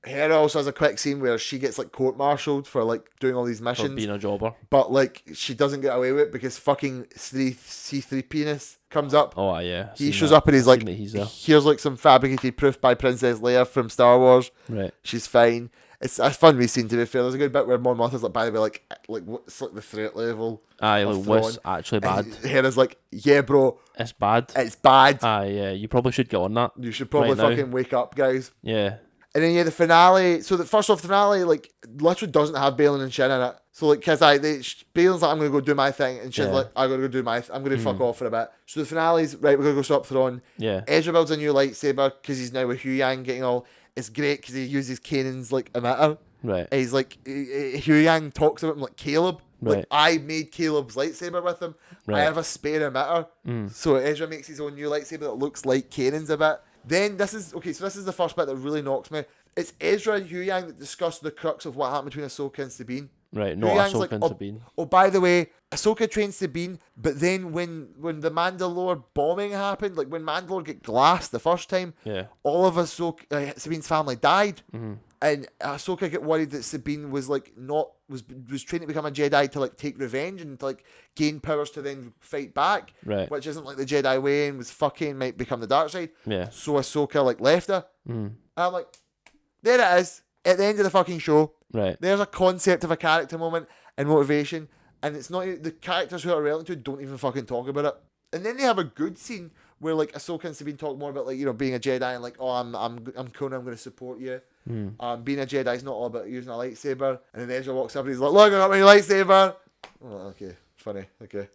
Hera also has a quick scene where she gets like court-martialed for like doing all these For missions, being a jobber. but like she doesn't get away with it because fucking C3 penis comes up. Oh yeah. He shows up and he's like, here's like some fabricated proof by Princess Leia from Star Wars. Right. She's fine. It's a fun wee scene, to be fair. There's a good bit where Mon Mothma's like, by the way, like what's like the threat level? Aye, like what's actually bad? And Hera's like, yeah, bro, It's bad. it's bad. Aye, yeah. You probably should get on that. You should probably right now. fucking wake up, guys. Yeah. And then the finale. So the first off, the finale like literally doesn't have Balin and Shin in it. So like, cause Balin's like, I'm gonna go do my thing, and Shin's like, I gotta go do my. I'm gonna fuck off for a bit. So the finale's right. We're gonna go stop Thrawn. Yeah. Ezra builds a new lightsaber because he's now with Hu Yang getting all. It's great because he uses Kanan's like emitter. Right. And he's like, Hu Yang talks about him like Caleb. Right. Like, I made Caleb's lightsaber with him. Right. I have a spare emitter. So Ezra makes his own new lightsaber that looks like Kanan's a bit. Then this is the first bit that really knocks me. It's Ezra and Hu Yang that discuss the crux of what happened between Ahsoka and Sabine. Right, not Ahsoka and Sabine. Oh, by the way, Ahsoka trained Sabine, but then when the Mandalore bombing happened, like when Mandalore get glassed the first time, all of Sabine's family died. And Ahsoka get worried that Sabine was like was trained to become a Jedi to like take revenge and to like gain powers to then fight back. Right. Which isn't like the Jedi way and was fucking might become the dark side. Yeah. So Ahsoka like left her. And I'm like, there it is. At the end of the fucking show. Right. There's a concept of a character moment and motivation. And it's not the characters who are relevant to it don't even fucking talk about it. And then they have a good scene where like Ahsoka and Sabine talk more about like, you know, being a Jedi and like, oh, I'm cool, I'm going to support you. Being a Jedi is not all about using a lightsaber. And then Ezra walks up and he's like, look, I got my lightsaber. Oh, okay, funny, okay.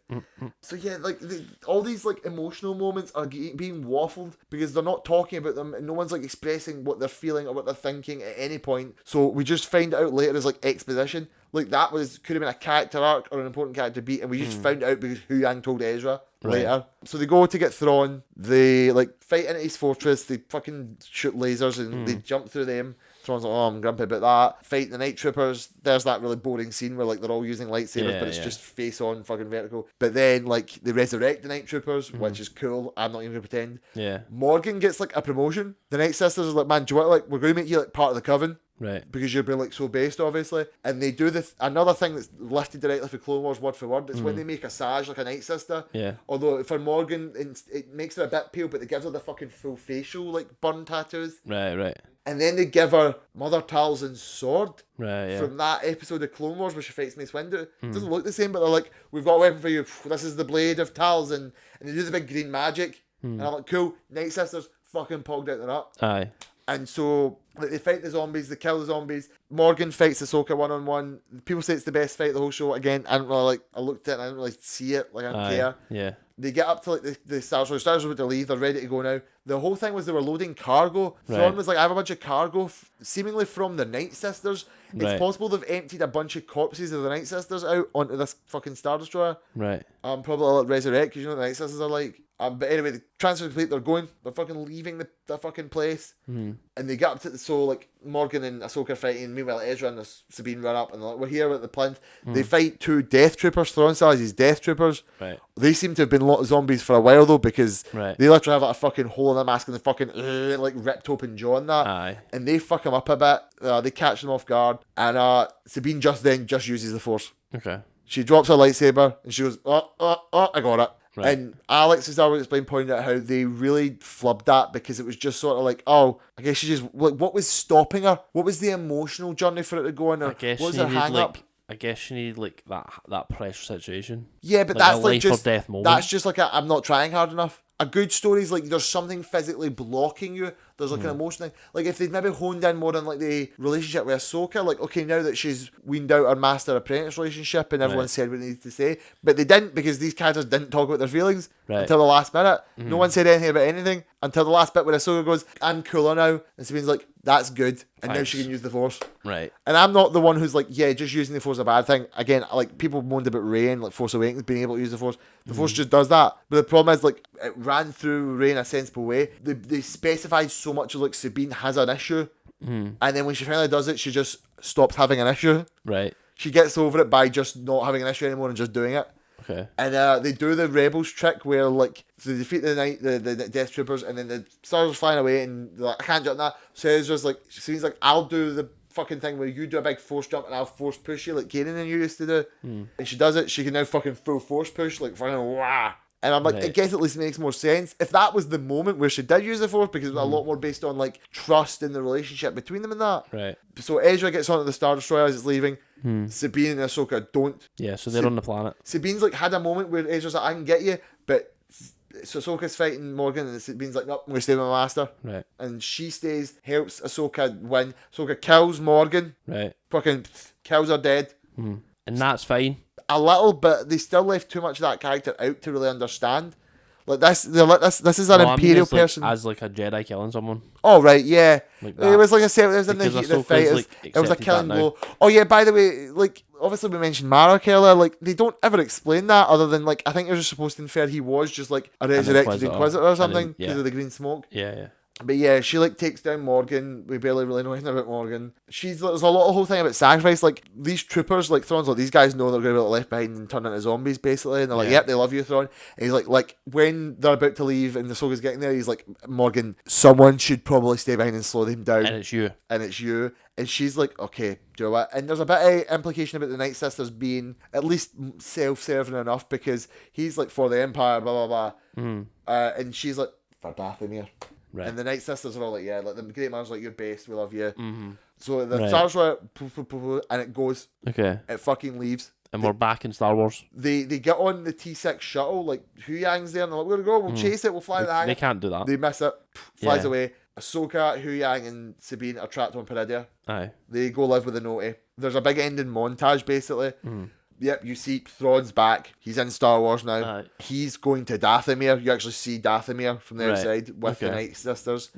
So yeah, like all these like emotional moments are being waffled because they're not talking about them and no one's like expressing what they're feeling or what they're thinking at any point. So we just find out later as like exposition. Like that could have been a character arc or an important character beat, and we just found out because Hu Yang told Ezra later. So they go to get Thrawn, they like fight into his fortress, they fucking shoot lasers and they jump through them. Thrawn's like, oh, I'm grumpy about that. Fight the Night Troopers. There's that really boring scene where like they're all using lightsabers, but it's just face on fucking vertical. But then like they resurrect the Night Troopers, which is cool. I'm not even gonna pretend. Yeah. Morgan gets like a promotion. The Night Sisters are like, man, do you want like we're gonna make you like part of the Coven. Right. Because you're being like so based, obviously. And they do another thing that's lifted directly from Clone Wars word for word. It's when they make Asajj like a Night Sister. Yeah. Although for Morgan, it makes her a bit pale, but it gives her the fucking full facial like burn tattoos. Right. And then they give her Mother Talzin's sword. Right, yeah. From that episode of Clone Wars where she fights Mace Windu. It doesn't look the same, but they're like, we've got a weapon for you. This is the blade of Talzin. And they do the big green magic. And I'm like, cool. Night Sisters fucking pogged out the nut. Aye. And so like, they fight the zombies, they kill the zombies. Morgan fights Ahsoka one-on-one. People say it's the best fight of the whole show. Again, I don't really like. I looked at it and I didn't really see it. Like I don't care. Yeah. They get up to like the Star Wars. Star Wars about to leave. They're ready to go now. The whole thing was they were loading cargo. Thrawn was like, I have a bunch of cargo, seemingly from the Night Sisters. It's possible they've emptied a bunch of corpses of the Night Sisters out onto this fucking Star Destroyer. Right. Probably like resurrect because you know what the Night Sisters are like. But anyway, the transfer complete. They're fucking leaving the fucking place. And they get up to like Morgan and Ahsoka fighting. Meanwhile, Ezra and Sabine run up and they're like, we're here at the plinth. They fight two Death Troopers. Thrawn still has his Death Troopers. Right. They seem to have been a lot of zombies for a while though because they literally have like a fucking hole in their mask and the fucking like ripped open jaw and that. Aye. And they fuck them up a bit. They catch them off guard and Sabine just uses the Force. Okay. She drops her lightsaber and she goes, I got it. Right. And Alex has always explained, pointing out how they really flubbed that because it was just sort of like, oh, I guess she just like, what was stopping her? What was the emotional journey for it to go on? Or what was her hang up? I guess you need like that pressure situation. Yeah, but that's like just death moment. That's just like I'm not trying hard enough. A good story is like there's something physically blocking you. There's like an emotional thing. Like if they'd maybe honed in more on like the relationship with Ahsoka, like okay, now that she's weaned out her master apprentice relationship and everyone said what they needed to say, but they didn't because these characters didn't talk about their feelings until the last minute. No one said anything about anything until the last bit where Ahsoka goes, "I'm cooler now," and Sabine's like, "That's good," and now she can use the Force. Right. And I'm not the one who's like, yeah, just using the Force is a bad thing. Again, like people moaned about Rey and like Force Awakens being able to use the Force. The Force just does that. But the problem is like it ran through Rey in a sensible way. They specified so much of like Sabine has an issue, and then when she finally does it, she just stops having an issue. Right. She gets over it by just not having an issue anymore and just doing it. Okay. And they do the rebels trick where like so they defeat the Death Troopers, and then the stars are flying away, and they're like, I can't jump that. So Ezra's like, she's like, I'll do the fucking thing where you do a big force jump and I'll force push you like Kanan and you used to do. And she does it. She can now fucking full force push like fucking wah. And I'm like, I guess at least it makes more sense. If that was the moment where she did use the force, because it was a lot more based on like trust in the relationship between them and that. Right. So Ezra gets onto the Star Destroyer as it's leaving. Sabine and Ahsoka don't. Yeah, so they're on the planet. Sabine's like had a moment where Ezra's like, I can get you, but so Ahsoka's fighting Morgan, and Sabine's like, nope, I'm going to stay with my master. Right. And she stays, helps Ahsoka win. Ahsoka kills Morgan. Right. Fucking kills her dead. And that's fine. A little, but they still left too much of that character out to really understand. Like this is an Imperial person. As like a Jedi killing someone. Oh right, yeah. Like it was like I said, it was in the Because heat of the Ahsoka's, fight. like, It was a accepted killing that now. blow. Oh yeah, by the way, like obviously we mentioned Mara Keller. Like they don't ever explain that other than like I think they're just supposed to infer he was just like a resurrected Inquisitor or something because of the green smoke. Yeah. But yeah, she like takes down Morgan. We barely really know anything about Morgan. There's a lot of whole thing about sacrifice. Like these troopers, like Thrawn's like, these guys know they're going to be left behind and turn into zombies basically. And they're like, yep, they love you, Thrawn. And he's like when they're about to leave and the Ahsoka's getting there, he's like, Morgan, someone should probably stay behind and slow them down. And it's you. And she's like, okay, do you know what? And there's a bit of implication about the Night Sisters being at least self-serving enough because he's like, for the Empire, blah, blah, blah. And she's like, for Dathomir. Right. And the Night Sisters are all like, yeah, like the Great Mother's like, you're best, we love you. So the stars are and it goes. Okay. It fucking leaves. And we're back in Star Wars. They get on the T6 shuttle, like Huyang's there, and they're like, we're gonna go, we'll chase it, we'll fly the hangar. They can't do that. They miss it, flies away. Ahsoka, Huyang, and Sabine are trapped on Peridia. Aye. They go live with the Noti. There's a big ending montage, basically. Yep, you see Thrawn's back. He's in Star Wars now. He's going to Dathomir. You actually see Dathomir from the outside with the Night Sisters.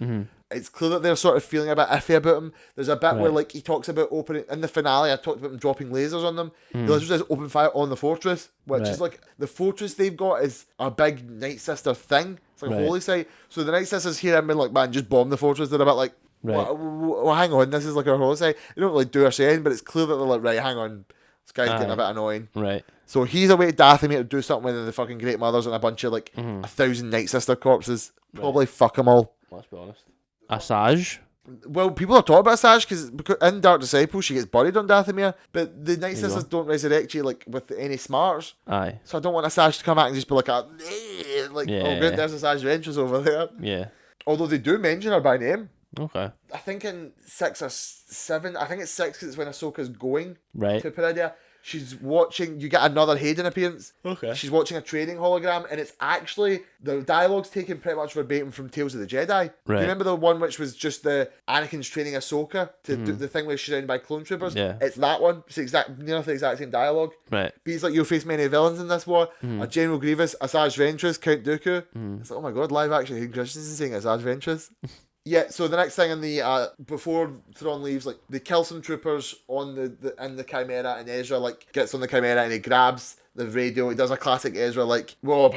It's clear that they're sort of feeling a bit iffy about him. There's a bit where like he talks about opening in the finale. I talked about him dropping lasers on them. He literally says open fire on the fortress, which is like the fortress they've got is a big Night Sister thing. It's like a holy site. So the Night Sisters hear him and like, man, just bomb the fortress. They're a bit like, well, hang on, this is like our holy site. They don't really do or say anything, but it's clear that they're like, right, hang on. This guy's getting a bit annoying. Right. So he's away to Dathomir to do something with the fucking Great Mothers and a bunch of like 1,000 Night Sister corpses. Probably fuck them all. Let's be honest. Asajj? Well, people are talking about Asajj because in Dark Disciple she gets buried on Dathomir, but the Night Sisters don't resurrect you like with any smarts. Aye. So I don't want Asajj to come out and just be like, oh good, there's Asajj Ventress over there. Yeah. Although they do mention her by name. Okay. I think in 6 or 7, I think it's 6 because it's when Ahsoka's going to Peridia. She's watching, you get another Hayden appearance. Okay. She's watching a training hologram, and it's actually, the dialogue's taken pretty much verbatim from Tales of the Jedi. Right. Do you remember the one which was just the Anakin's training Ahsoka to do the thing where she's surrounded by clone troopers? Yeah. It's that one. It's nearly the exact same dialogue. Right. But he's like, you'll face many villains in this war. A General Grievous, Asajj Ventress, Count Dooku. It's like, oh my god, live action Hayden Christensen saying Asajj Ventress. Yeah, so the next thing in the before Thrawn leaves, like they kill some troopers on the in the Chimera, and Ezra like gets on the Chimera and he grabs the radio. He does a classic Ezra like, "Whoa,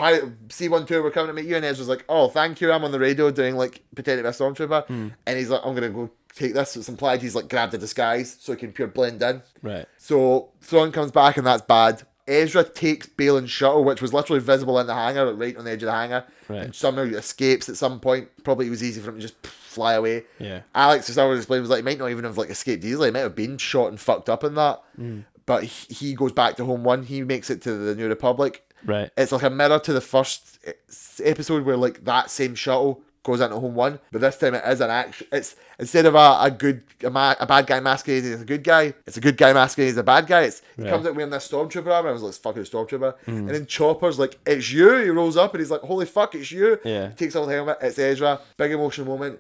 C-12, we're coming to meet you," and Ezra's like, "Oh, thank you, I'm on the radio doing like pretending to be a stormtrooper," and he's like, "I'm gonna go take this." So it's implied he's like grabbed a disguise so he can pure blend in. Right. So Thrawn comes back and that's bad. Ezra takes Balin's shuttle, which was literally visible in the hangar, right on the edge of the hangar, and somehow escapes at some point. Probably it was easy for him to just fly away. Yeah. Alex, as I was explaining, was like, he might not even have like escaped easily. He might have been shot and fucked up in that. But he goes back to Home One. He makes it to the New Republic. Right. It's like a mirror to the first episode where like that same shuttle goes into Home One, but this time it is an action. It's instead of a bad guy masquerading as a good guy, it's a good guy masquerading as a bad guy. He comes out wearing this stormtrooper armor. I was like, fucking stormtrooper. And then Chopper's like, it's you. He rolls up and he's like, holy fuck, it's you. Yeah. He takes off the helmet. It's Ezra. Big emotional moment.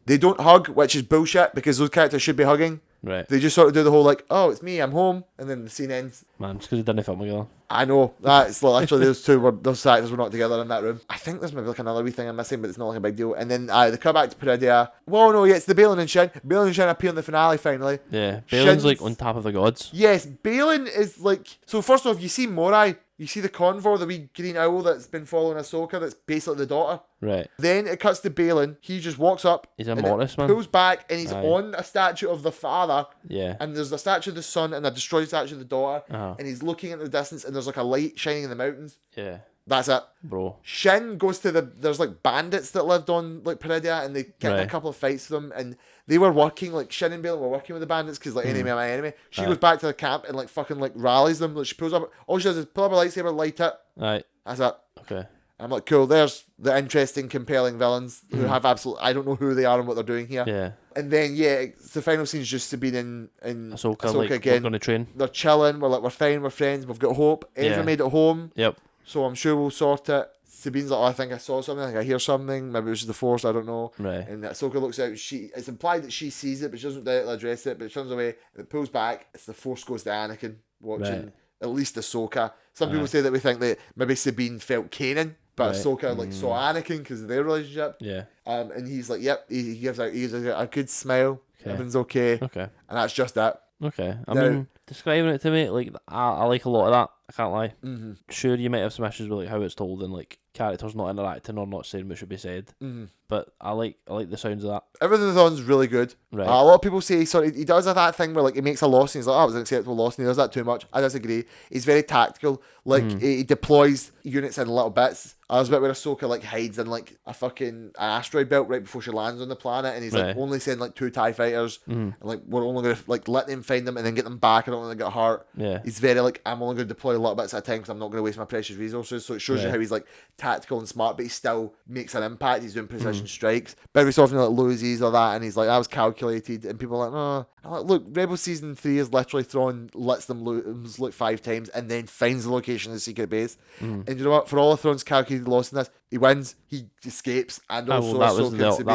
They don't hug, which is bullshit because those characters should be hugging. Right. They just sort of do the whole like, oh, it's me, I'm home, and then the scene ends. Man, just because they didn't film together. I know. That's literally those actors were not together in that room. I think there's maybe like another wee thing I'm missing, but it's not like a big deal. And then they come back to Peridia. Well, no, yeah, it's the Balin and Shin. Balin and Shin appear in the finale finally. Yeah. Balin's like on top of the gods. Yes, Balin is like, so first off, you see Morai. You see the convor, the wee green owl that's been following Ahsoka, that's basically the daughter. Right. Then it cuts to Balin. He just walks up. He's a Mortis, man. Pulls back, and he's Aye. on a statue of the father. Yeah. And there's a statue of the son and a destroyed statue of the daughter. Uh-huh. And he's looking into the distance, and there's like a light shining in the mountains. Yeah. That's it. Bro. Shin goes to there's like bandits that lived on like Peridia, and they get in a couple of fights with them, and they were working, like Shin and Balin were working with the bandits because like enemy of my enemy. She goes back to the camp and like fucking like rallies them. Like she pulls up, all she does is pull up a lightsaber, light it. Right. That's it. Okay. I'm like, cool, there's the interesting, compelling villains who have absolutely, I don't know who they are and what they're doing here. Yeah. And then, yeah, the final scene's just Sabine and Ahsoka like, again. we're going to train. They're chilling, we're like, we're fine, we're friends, we've got hope. Ezra made it home. Yep. So I'm sure we'll sort it. Sabine's like, oh, I think I saw something, I think I hear something, maybe it was just the Force, I don't know. Right. And Ahsoka looks out, it's implied that she sees it, but she doesn't directly address it, but it turns away, and it pulls back, it's the Force goes to Anakin, watching at least Ahsoka. Some people say that we think that maybe Sabine felt Kanan, but Ahsoka like saw Anakin because of their relationship. Yeah. And he's like, yep, he gives out a good smile, everything's okay. Okay. And that's just it. Okay. I mean, describing it to me, like, I like a lot of that. I can't lie. Mm-hmm. Sure, you might have some issues with like how it's told and like characters not interacting or not saying what should be said. Mm-hmm. But I like the sounds of that. Everything's on's really good. Right. A lot of people say he does have that thing where like he makes a loss and he's like, oh, it was an acceptable loss, and he does that too much. I disagree. He's very tactical. Like he deploys units in little bits. I was a bit where Ahsoka like hides in like a fucking asteroid belt right before she lands on the planet, and he's like only sending like 2 TIE fighters, and like we're only gonna like let them find them and then get them back. I don't want to get hurt. Yeah. He's very like, I'm only gonna deploy little bits at a time because I'm not gonna waste my precious resources. So it shows you how he's like tactical and smart, but he still makes an impact. He's doing precision strikes. But every so often like loses or that, and he's like, that was calculated, and people are like, oh. I'm like, look, Rebel Season 3 is literally Thrawn lets them lose like 5 times and then finds the location of the secret base. And you know what? For all of Thrawn's calculated loss in this, he wins, he escapes, and also that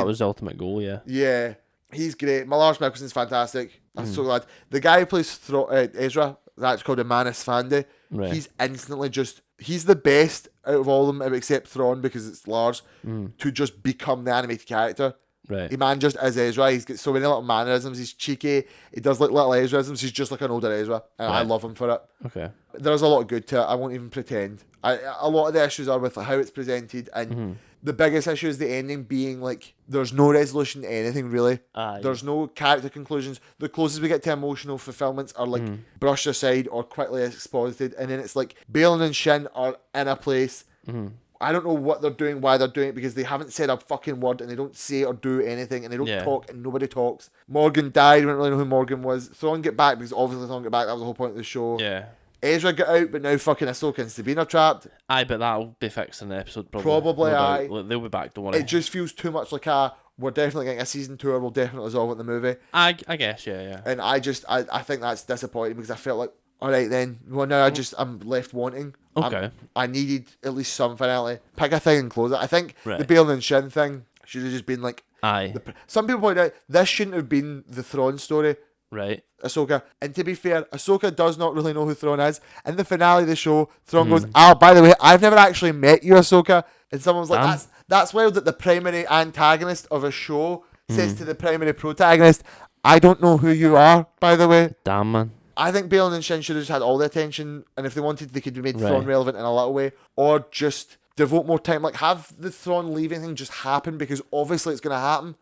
was the ultimate goal, yeah. Yeah, he's great. Lars Mikkelsen's fantastic. I'm so glad. The guy who plays Ezra, that's called Emanis Fandi. Right. He's instantly he's the best out of all of them except Thrawn because it's Lars to just become the animated character. Right. He man just as Ezra. He's got so many little mannerisms. He's cheeky. He does like little Ezraisms. He's just like an older Ezra, and I love him for it. Okay. There's a lot of good to it. I won't even pretend. A lot of the issues are with how it's presented, and the biggest issue is the ending being like there's no resolution to anything really. There's no character conclusions. The closest we get to emotional fulfillments are like brushed aside or quickly exposited, and then it's like Balin and Shin are in a place. I don't know what they're doing, why they're doing it, because they haven't said a fucking word and they don't say or do anything and they don't talk and nobody talks. Morgan died, we don't really know who Morgan was. Thrawn get back because obviously Thrawn get back, that was the whole point of the show. Yeah. Ezra got out, but now fucking Ahsoka and Sabine are trapped. Aye, but that'll be fixed in the episode probably. Aye. They'll be back, don't worry. It just feels too much like we're definitely getting a season 2 or we'll definitely resolve it in the movie. I guess, yeah. And I think that's disappointing because I felt like, alright then, well now I'm left wanting. Okay. I needed at least some finality. Pick a thing and close it. I think the Balin and Shin thing should have just been like... Aye. Some people point out, this shouldn't have been the Thrawn story. Right. Ahsoka. And to be fair, Ahsoka does not really know who Thrawn is. In the finale of the show, Thrawn goes, by the way, I've never actually met you, Ahsoka. And someone's like, that's wild that the primary antagonist of a show says to the primary protagonist, I don't know who you are, by the way. Damn, man. I think Balin and Shin should have just had all the attention, and if they wanted, they could be made Thrawn relevant in a little way, or just devote more time, like have the Thrawn leaving thing just happen, because obviously it's going to happen,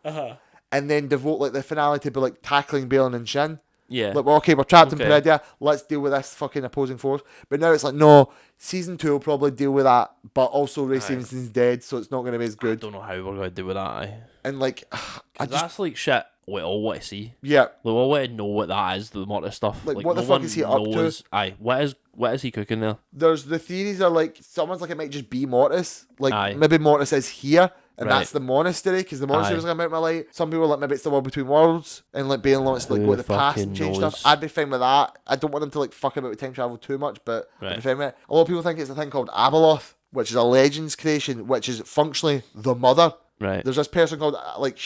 and then devote like the finale to be like tackling Balin and Shin. Yeah. Like, well, okay, we're trapped in Peridia, let's deal with this fucking opposing force. But now it's like, no, season 2 will probably deal with that, but also Ray Stevenson's dead, so it's not going to be as good. I don't know how we're going to deal with that, And like, that's like shit we all want to see. Yeah. Like, we all want to know what that is, the Mortis stuff. Like what the fuck is he up to? Aye, what is he cooking there? There's the theories are like, someone's like, it might just be Mortis. Like, maybe Mortis is here, and that's the monastery, because the monastery was like a Mount Light. Some people are like, maybe it's the world between worlds, and like Balin wants to like go to the past and change stuff. I'd be fine with that. I don't want them to like fuck about with time travel too much, but I'd be fine with it. A lot of people think it's a thing called Abeloth, which is a Legends creation, which is functionally the mother. Right. There's this person called, like,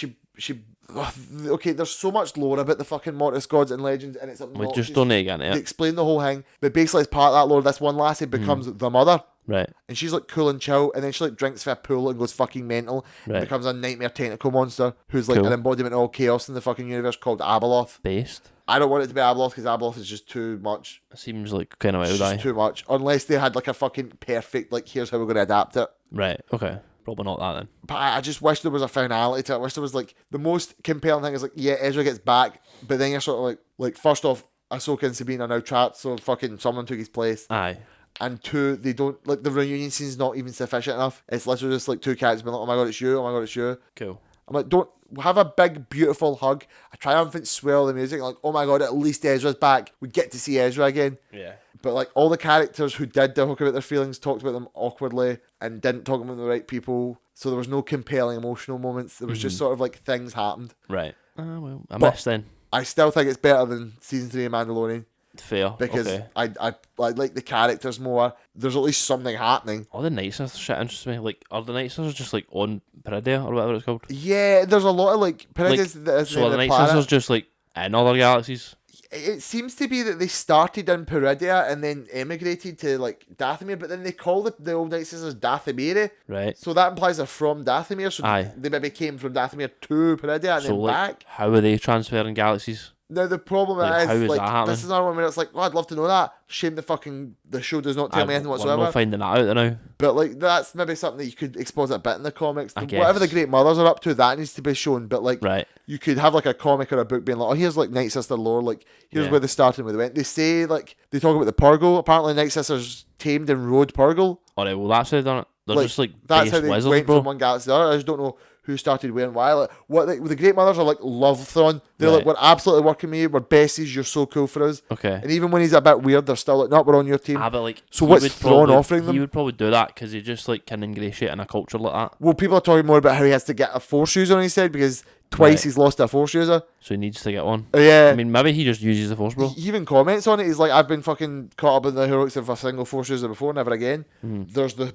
okay, there's so much lore about the fucking Mortis gods and legends, and it's We just don't need to get They into it. explain the whole thing, but basically as part of that lore, this one lassie becomes the mother. Right. And she's like cool and chill, and then she like drinks for a pool and goes fucking mental, and Right. becomes a nightmare tentacle monster who's like Cool. an embodiment of all chaos in the fucking universe called Abeloth. Based. I don't want it to be Abeloth because Abeloth is just too much. It seems like kind of It's wild, just too much. Unless they had like a fucking perfect, like, here's how we're going to adapt it. Right. Okay. Probably not that then. But I just wish there was a finality to it. I wish there was like the most compelling thing is like, yeah, Ezra gets back, but then you're sort of like first off, Ahsoka and Sabine are now trapped, so fucking someone took his place. Aye. And two, they don't like the reunion scene's not even sufficient enough. It's literally just like two characters being like, oh my god, it's you, oh my god, it's you. Cool. I'm like, don't have a big, beautiful hug, a triumphant swell of the music, like, oh my god, at least Ezra's back. We get to see Ezra again. Yeah. But like all the characters who did talk about their feelings talked about them awkwardly and didn't talk about the right people. So there was no compelling emotional moments. There was just sort of like things happened. Right. Well, I missed then. I still think it's better than season 3 of Mandalorian Fair. because Okay. I like the characters more. There's at least something happening. All the Night Sisters shit interests me. Like, are the Night Sisters just like on Peridia or whatever it's called? Yeah, there's a lot of like Peridia's that is So are the Night planet. Sisters just like in other galaxies? It seems to be that they started in Peridia and then emigrated to like Dathomir, but then they call the old Night Sisters Dathomiri. Right. So that implies they're from Dathomir. So Aye. they maybe came from Dathomir to Peridia and So then like, back. how are they transferring galaxies? Now the problem Like, how is is like that happening? this is another one where it's like, oh, I'd love to know that. Shame the show does not tell me anything We're whatsoever. not finding that out now. But like that's maybe something that you could expose a bit in the comics. I Whatever the guess. Great Mothers are up to, that needs to be shown. But like Right. you could have like a comic or a book being like, oh, here's like Night Sister lore. Like here's Yeah. where they started and where they went. They say like they talk about the Purgle. Apparently Night Sisters tamed and rode Purgle. Alright, well that's how they've done it. They're just like that's based how they wizards, went bro. from one galaxy to the other. I just don't know who started where and why. Like what the Great Mothers are like love Thrawn. They're like, Right. we're absolutely working with you. We're besties. You're so cool for us. Okay. And even when he's a bit weird, they're still like, no, we're on your team. But like, So he what's would Thrawn probably- offering them? He would probably do that because he just like can ingratiate in a culture like that. Well, people are talking more about how he has to get a Force user on his head because twice Right. he's lost a Force user. So he needs to get one. Yeah. I mean, maybe he just uses the force, bro. He even comments on it. He's like, I've been fucking caught up in the heroics of a single Force user before, never again. There's the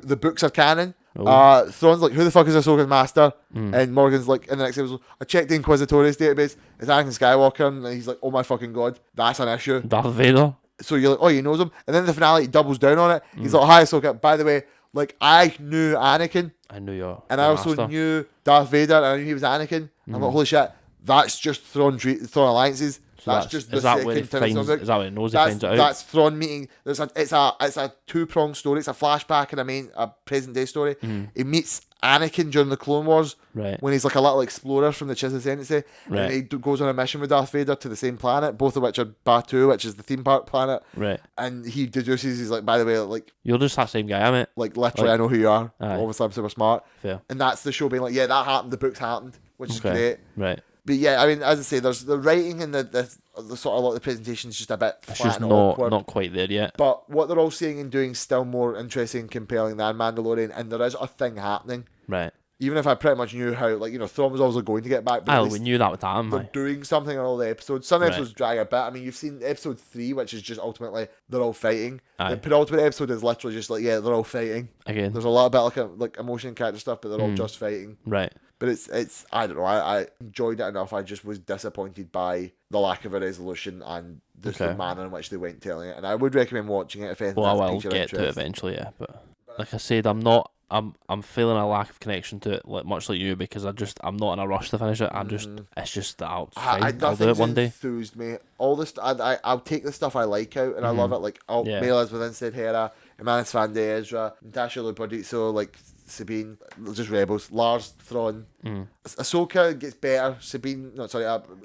the books are canon. Oh. Thrawn's like, who the fuck is Ahsoka's master? And Morgan's like, in the next episode, I checked the Inquisitorius database. It's Anakin Skywalker. And he's like, oh my fucking god, that's an issue. Darth Vader. So you're like, oh, he knows him. And then the finale, he doubles down on it. He's like, hi Ahsoka, by the way, like, I knew Anakin. I knew you're. And I also knew Darth Vader, and I knew he was Anakin. I'm like, holy shit, that's just Thrawn alliances. So that's just the is that second where he time finds? it's on Is that where he knows he that's, finds it out? that's Thrawn meeting. It's a 2-pronged story. It's a flashback and a present day story. He meets Anakin during the Clone Wars Right. when he's like a little explorer from the Chiss Ascendancy, Right. and he goes on a mission with Darth Vader to the same planet, both of which are Batuu, which is the theme park planet. Right. And he deduces, he's like, by the way, like You're just that same guy, mate. literally, Like- I know who you are. Aye. Obviously, I'm super smart. Fair. And that's the show being like, yeah, that happened. The books happened, which is Okay. great. Right. But yeah, I mean, as I say, there's the writing and the sort of a lot of the presentation's just a bit It's flat just and not awkward. not quite there yet. But what they're all saying and doing is still more interesting and compelling than Mandalorian, and there is a thing happening. Right. Even if I pretty much knew how, like, you know, Thrawn was obviously going to get back, but at Oh, least we knew that with time, they're mate. doing something on all the episodes. Some Right. episodes drag a bit. I mean, you've seen episode 3, which is just ultimately they're all fighting. Aye. The penultimate episode is literally just like, yeah, they're all fighting. Again. There's a lot about like emotion and character stuff, but they're all just fighting. Right. But it's I don't know. I enjoyed it enough. I just was disappointed by the lack of a resolution and the Okay. manner in which they went telling it. And I would recommend watching it if anything. Well, I that will piques your get to it interest. eventually, yeah. But like I said, I'm feeling a lack of connection to it, like much like you, because I'm not in a rush to finish it. It's just that I'll do it one day. Enthused me. All this, I'll take the stuff I like out, and I love it. Like, Yeah. Male Elizabeth Instead Hera, Emanis Van de Ezra, Natasha Lupardizzo, like Sabine, just rebels. Lars, Thrawn, Ahsoka gets better.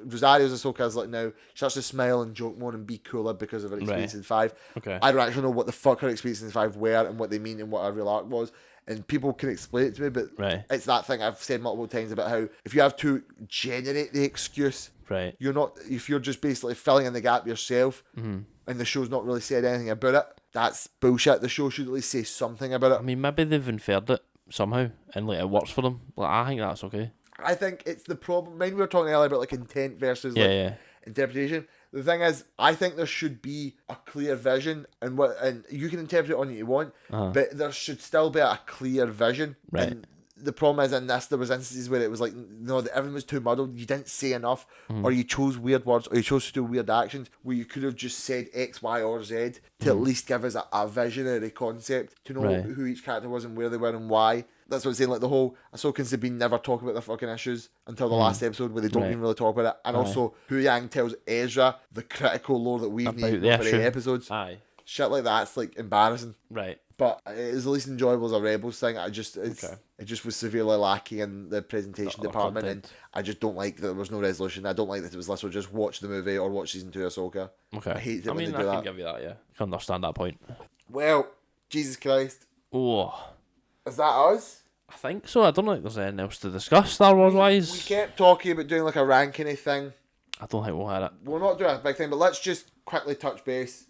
Rosario's Ahsoka is like now she starts to smile and joke more and be cooler because of her experience Right. in 5. Okay. I don't actually know what the fuck her experience in 5 were and what they mean and what her real arc was. And people can explain it to me, but Right. it's that thing I've said multiple times about how if you have to generate the excuse, Right. you're not, if you're just basically filling in the gap yourself and the show's not really said anything about it, that's bullshit. The show should at least say something about I it. mean, maybe they've inferred it somehow, and like it works for them. Like I think that's okay. I think it's the problem. Mind we were talking earlier about like intent versus Yeah, like yeah. interpretation. The thing is, I think there should be a clear vision, and you can interpret it on what you want, but there should still be a clear vision. Right. And the problem is in this, there was instances where it was like, no, everything was too muddled. You didn't say enough, or you chose weird words, or you chose to do weird actions where you could have just said X, Y, or Z to at least give us a visionary concept to know who each character was and where they were and why. That's what I'm saying, like the whole Ahsoka and Sabine never talk about their fucking issues until the last episode where they don't even really talk about it. And also, Hu Yang tells Ezra the critical lore that we've needed for 8 episodes. Aye. Shit like that's like embarrassing. Right. But it is at least enjoyable as a Rebels thing. It just was severely lacking in the presentation department, and I just don't like that there was no resolution. I don't like that it was less or just watch the movie or watch season 2 of Ahsoka. Okay. I hate it when they do I that. can give you that, yeah. I can understand that point. Well, Jesus Christ. Oh. Is that us? I think so. I don't think there's anything else to discuss Star Wars wise. We kept talking about doing like a ranking thing. I don't think we'll have it. We're not doing a big thing, but let's just quickly touch base.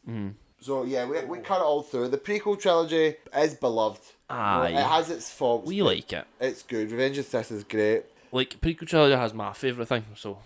So yeah, we cut it all through. The prequel trilogy is beloved. Aye. It has its faults. We like it. It's good. Revenge of the Sith is great. Like, prequel trilogy has my favourite thing, so...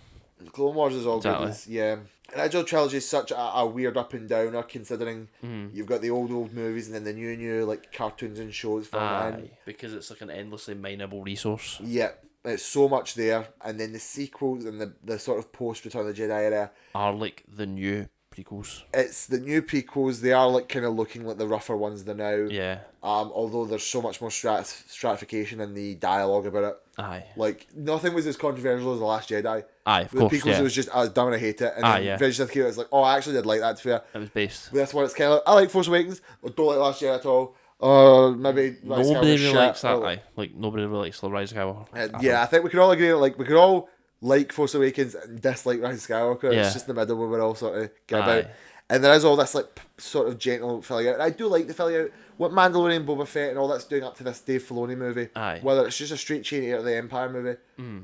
Clone Wars is all Exactly. good. Yeah. Original trilogy is such a weird up and downer, considering you've got the old movies and then the new like cartoons and shows for it. Because it's like an endlessly mineable resource. Yeah, it's so much there, and then the sequels and the sort of post Return of the Jedi era Are like the new prequels. It's the new prequels. They are like kind of looking like the rougher ones than now. Yeah. Although there's so much more stratification in the dialogue about it. Aye. Like nothing was as controversial as The Last Jedi. Aye, of With course. the prequels, Yeah. it was just I was dumb and I hate it. And then yeah. Revenge of the Sith was like, oh, I actually did like that. To be fair, It was based. With this one, it's kind of like, I like Force Awakens, or don't like Last Jedi at all. Or maybe Rise of Nobody Skywalker really shit, likes that. or- Aye. Like nobody really likes the Rise of Skywalker. yeah, I think we could all agree that like we could all like Force Awakens and dislike Rise of Skywalker. Yeah. It's just in the middle where we're all sort of get Aye. about. And there is all this like sort of gentle filling out. And I do like the filling out. What Mandalorian, Boba Fett, and all that's doing up to this Dave Filoni movie. Aye. Whether it's just a straight chain Heir to the Empire movie.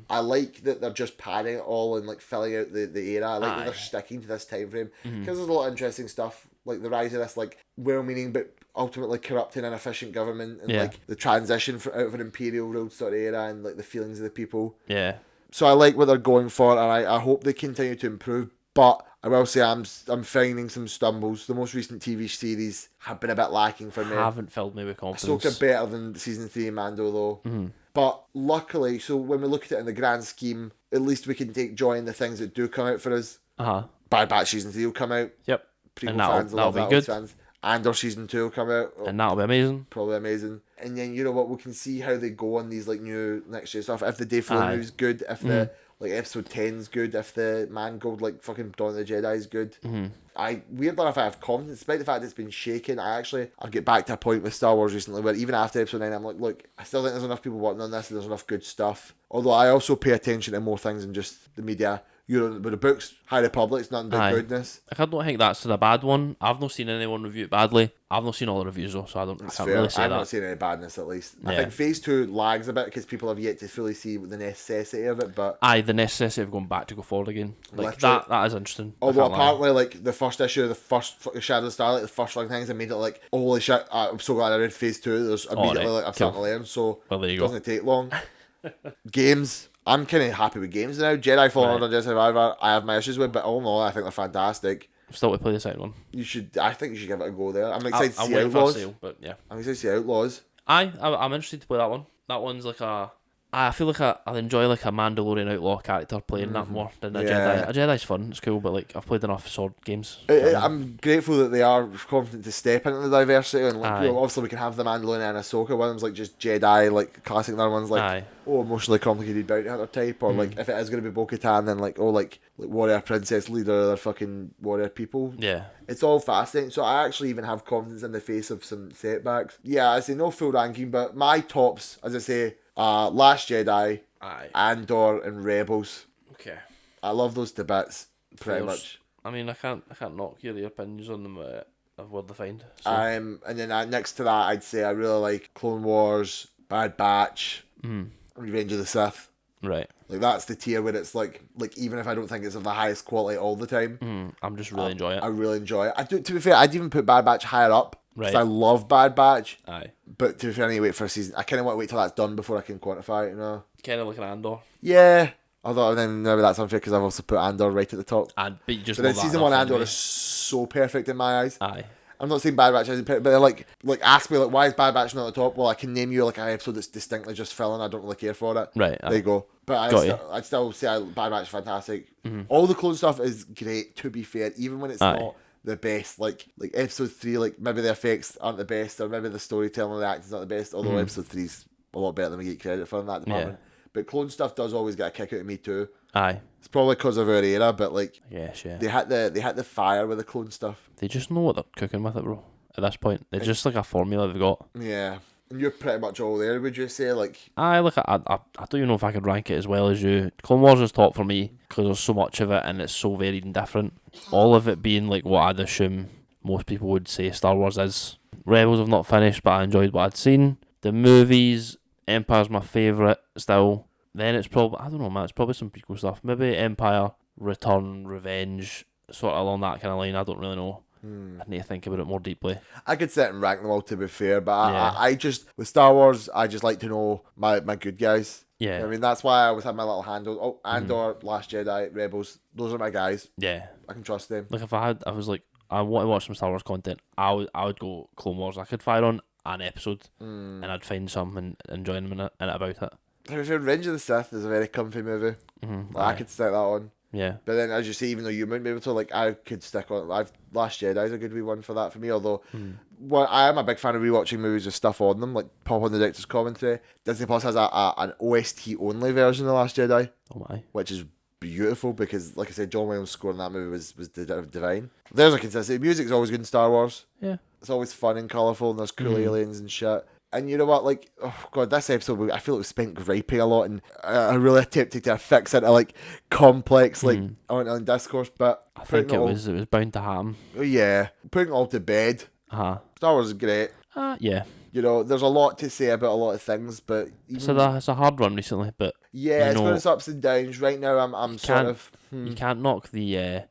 I like that they're just padding it all and like filling out the era. I like that they're sticking to this time frame because there's a lot of interesting stuff like the rise of this like well-meaning but ultimately corrupt and inefficient government and like the transition out of an imperial ruled sort of era and like the feelings of the people. Yeah. So I like what they're going for, and I hope they continue to improve. But I will say I'm finding some stumbles. The most recent TV series have been a bit lacking for me. Haven't filled me with confidence. Ahsoka better than season 3 Mando though. But luckily, so when we look at it in the grand scheme, at least we can take joy in the things that do come out for us. Bad Batch season 3 will come out. Yep. Prequel And fans will love that'll that. be good. Fans. Andor season 2 will come out. And that'll be amazing. Probably amazing. And then you know what, we can see how they go on these like new next year stuff. If the Dave Filoni movie's good, if the like episode 10's good, if the Mangold like fucking Dawn of the Jedi is good. Weird enough, I have confidence despite the fact it's been shaken. I'll get back to a point with Star Wars recently where even after episode 9 I'm like, look, I still think there's enough people working on this and there's enough good stuff. Although I also pay attention to more things than just the media. You know, with the books, High Republic's nothing but goodness. I don't think that's the bad one. I've not seen anyone review it badly. I've not seen all the reviews though, so I can't really say I've that. not seen any badness at least. I Yeah. think Phase 2 lags a bit because people have yet to fully see the necessity of it, but Aye, the necessity of going back to go forward again. Like Literally. that is interesting. I although can't lie. apparently like the first issue, the first Shadow of Starlight, the first fucking things, I made it like, holy shit, I'm so glad I read Phase 2. There's immediately right. like I'm starting to learn, so Well, there you it go. doesn't take long. Games. I'm kind of happy with games now. Jedi Fallen Order and Jedi Survivor, I have my issues with, but all in all, I think they're fantastic. Still to play the second one. I think you should give it a go there. I'm excited to I'm see waiting for a Outlaws. sale, but yeah. I'm excited to see Outlaws. I'm interested to play that one. That one's like I feel like I'll enjoy like a Mandalorian outlaw character playing that more than a Yeah. Jedi. A Jedi's fun, it's cool, but like I've played enough sword games. I'm grateful that they are confident to step into the diversity and like, Aye. you know, obviously we can have the Mandalorian and Ahsoka. One of them's like just Jedi, like classic. The other one's like Aye. emotionally complicated bounty hunter type, or like if it is going to be Bo-Katan, then like like warrior princess leader of their fucking warrior people. Yeah. It's all fascinating. So I actually even have confidence in the face of some setbacks. Yeah, I say no full ranking, but my tops, as I say, Last Jedi, Aye. Andor, and Rebels. Okay. I love those to bits, pretty Feels- much. I mean, I can't knock your opinions on them of what they find. So. And then next to that, I'd say I really like Clone Wars, Bad Batch, Revenge of the Sith. Right. Like that's the tier where it's like even if I don't think it's of the highest quality all the time, I'm just really enjoying it. I really enjoy it. I do. To be fair, I'd even put Bad Batch higher up. Right. I love Bad Batch. Aye. But to be fair, I need to wait for a season. I kind of want to wait till that's done before I can quantify it. You know. Kind of like an Andor. Yeah. Although then maybe that's unfair because I've also put Andor right at the top. But you just But then love that season enough 1 Andor anyway. is so perfect in my eyes. Aye. I'm not saying Bad Batch isn't pretty, but they're like ask me like why is Bad Batch not at the top? Well, I can name you like an episode that's distinctly just filler. I don't really care for it. Right. There you go. But I'd still say Bad Batch is fantastic. All the clone stuff is great. To be fair, even when it's not the best, like episode 3, like maybe the effects aren't the best, or maybe the storytelling and the acting's not the best. Although episode 3's a lot better than we get credit for in that department. Yeah. But clone stuff does always get a kick out of me too. Aye. It's probably because of our era, but like, yes, yeah. They had the fire with the clone stuff. They just know what they're cooking with it, bro. At this point, they're just like a formula they've got. Yeah, and you're pretty much all there. Would you say like? I don't even know if I could rank it as well as you. Clone Wars is top for me because there's so much of it and it's so varied and different. All of it being like what I'd assume most people would say Star Wars is. Rebels I've not finished, but I enjoyed what I'd seen. The movies, Empire's my favourite still. Then it's probably, I don't know, man, it's probably some prequel stuff. Maybe Empire, Return, Revenge, sort of along that kind of line. I don't really know. I need to think about it more deeply. I could sit and rank them all, to be fair, but I just, with Star Wars, I just like to know my good guys. Yeah. You know what I mean, that's why I always have my little handle. Oh, Andor, Last Jedi, Rebels, those are my guys. Yeah. I can trust them. Like if I was like, I want to watch some Star Wars content, I would go Clone Wars. I could fire on an episode and I'd find something and enjoy them in it about it. Revenge of the Sith is a very comfy movie. I could stick that on. Yeah. But then, as you say, even though you might be able to, like, I could stick on. Last Jedi is a good wee one for that for me. Although, I am a big fan of rewatching movies with stuff on them, like pop on the director's commentary. Disney Plus has an OST only version of The Last Jedi. Oh my! Which is beautiful because, like I said, John Williams' score in that movie was divine. There's a consistency. Music's always good in Star Wars. Yeah. It's always fun and colourful, and there's cool aliens and shit. And you know what, like, oh god, this episode, I feel like we spent griping a lot, and I really attempted to fix into, like, complex, like, on discourse, but I think it was bound to happen. Yeah, putting it all to bed. Star Wars is great. Yeah. You know, there's a lot to say about a lot of things, but so it's a hard run recently, but yeah, it's got its ups and downs. Right now, I'm sort of you can't knock the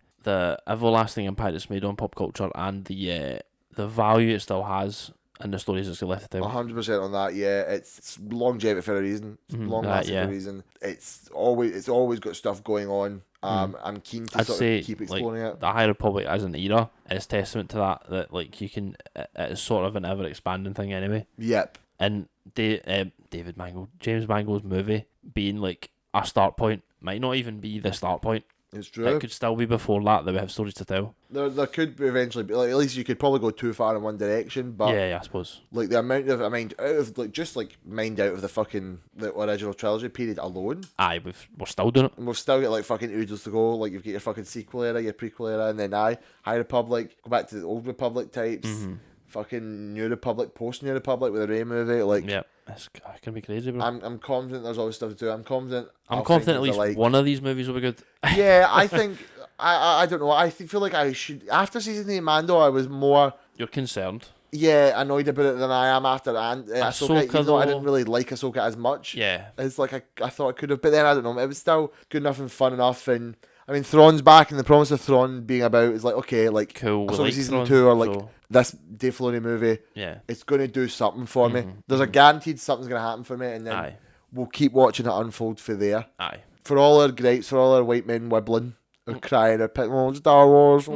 everlasting impact it's made on pop culture and the value it still has. And the stories it's left to tell. 100% on that, yeah. It's longevity for a reason. It's long lasting for a reason. It's always got stuff going on. I'm keen to keep exploring it. The High Republic as an era is testament to that like you can, it's sort of an ever expanding thing anyway. Yep. And James Mangold's movie being like a start point might not even be the start point. It's true. It could still be before that we have stories to tell. There could be eventually be, like, at least you could probably go too far in one direction, but yeah, I suppose. Like the amount of out of the fucking the original trilogy period alone. Aye, we're still doing it. And we've still got like fucking oodles to go. Like you've got your fucking sequel era, your prequel era, and then High Republic, go back to the Old Republic types, fucking New Republic, post New Republic with the Rey movie. Like yeah. It's gonna be crazy, bro. I'm confident there's always stuff to do. I'm confident at least one of these movies will be good. Yeah, I think I don't know. I feel like I should, after season 3 Mando, I was more. You're concerned. Yeah, annoyed about it than I am after Ahsoka. Even though I didn't really like Ahsoka as much. Yeah. It's like I thought I could have, but then I don't know. It was still good enough and fun enough, and I mean Thrawn's back, and the promise of Thrawn being about is like okay, like cool. Ahsoka like season Thrawn, 2 or like so. This Dave Filoni movie. Yeah. It's going to do something for me. There's a guaranteed something's going to happen for me, and then we'll keep watching it unfold for there. Aye. For all our gripes, for all our white men wibbling or crying or picking Star Wars.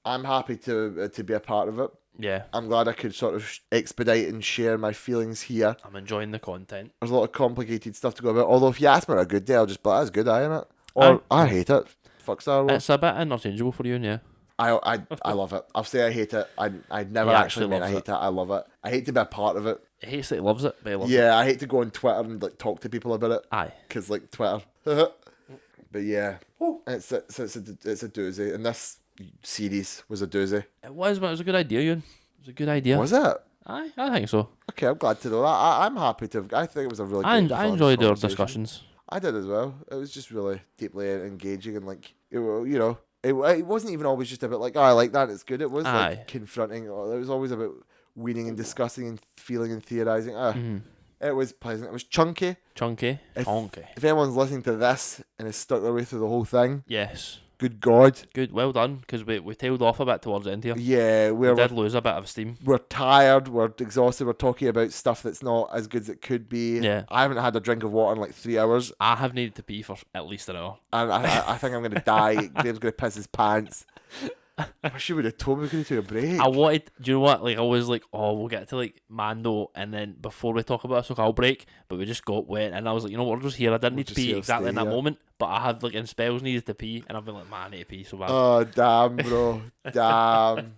I'm happy to be a part of it. Yeah. I'm glad I could sort of expedite and share my feelings here. I'm enjoying the content. There's a lot of complicated stuff to go about. Although if you ask me a good day, I'll just be like, that's good, isn't it? Or I hate it. Fuck Star Wars. It's a bit interchangeable for you, yeah. I love it. I'll say I hate it. I never actually mean I hate it. I love it. I hate to be a part of it. He hates it, he loves it, but he loves it. Yeah, I hate to go on Twitter and like talk to people about it. Aye. Because like Twitter. But yeah, it's a doozy. And this series was a doozy. It was, but it was a good idea, Ewan. It was a good idea. Was it? Aye, I think so. Okay, I'm glad to know that. I'm happy to. I think it was a really good I enjoyed our discussions. I did as well. It was just really deeply engaging and like, it wasn't even always just about like, oh, I like that, it's good. It was like confronting. It was always about weaning and discussing and feeling and theorising. It was pleasant. It was chunky. Chunky. If anyone's listening to this and has stuck their way through the whole thing, yes. Good God. Good, well done, because we tailed off a bit towards the end here. Yeah, we did lose a bit of steam. We're tired, we're exhausted, we're talking about stuff that's not as good as it could be. Yeah. I haven't had a drink of water in like 3 hours. I have needed to pee for at least an hour. And I think I'm going to die. Graham's going to piss his pants. I wish you would have told me we could have took a break. I wanted, do you know what? Like, I was like, oh, we'll get to like Mando, and then before we talk about Ahsoka, I'll break. But we just went, and I was like, you know what? We're just here. I didn't need to pee exactly in that moment, but I had like in spells needed to pee, and I've been like, man, I need to pee so bad. Oh damn, bro, damn.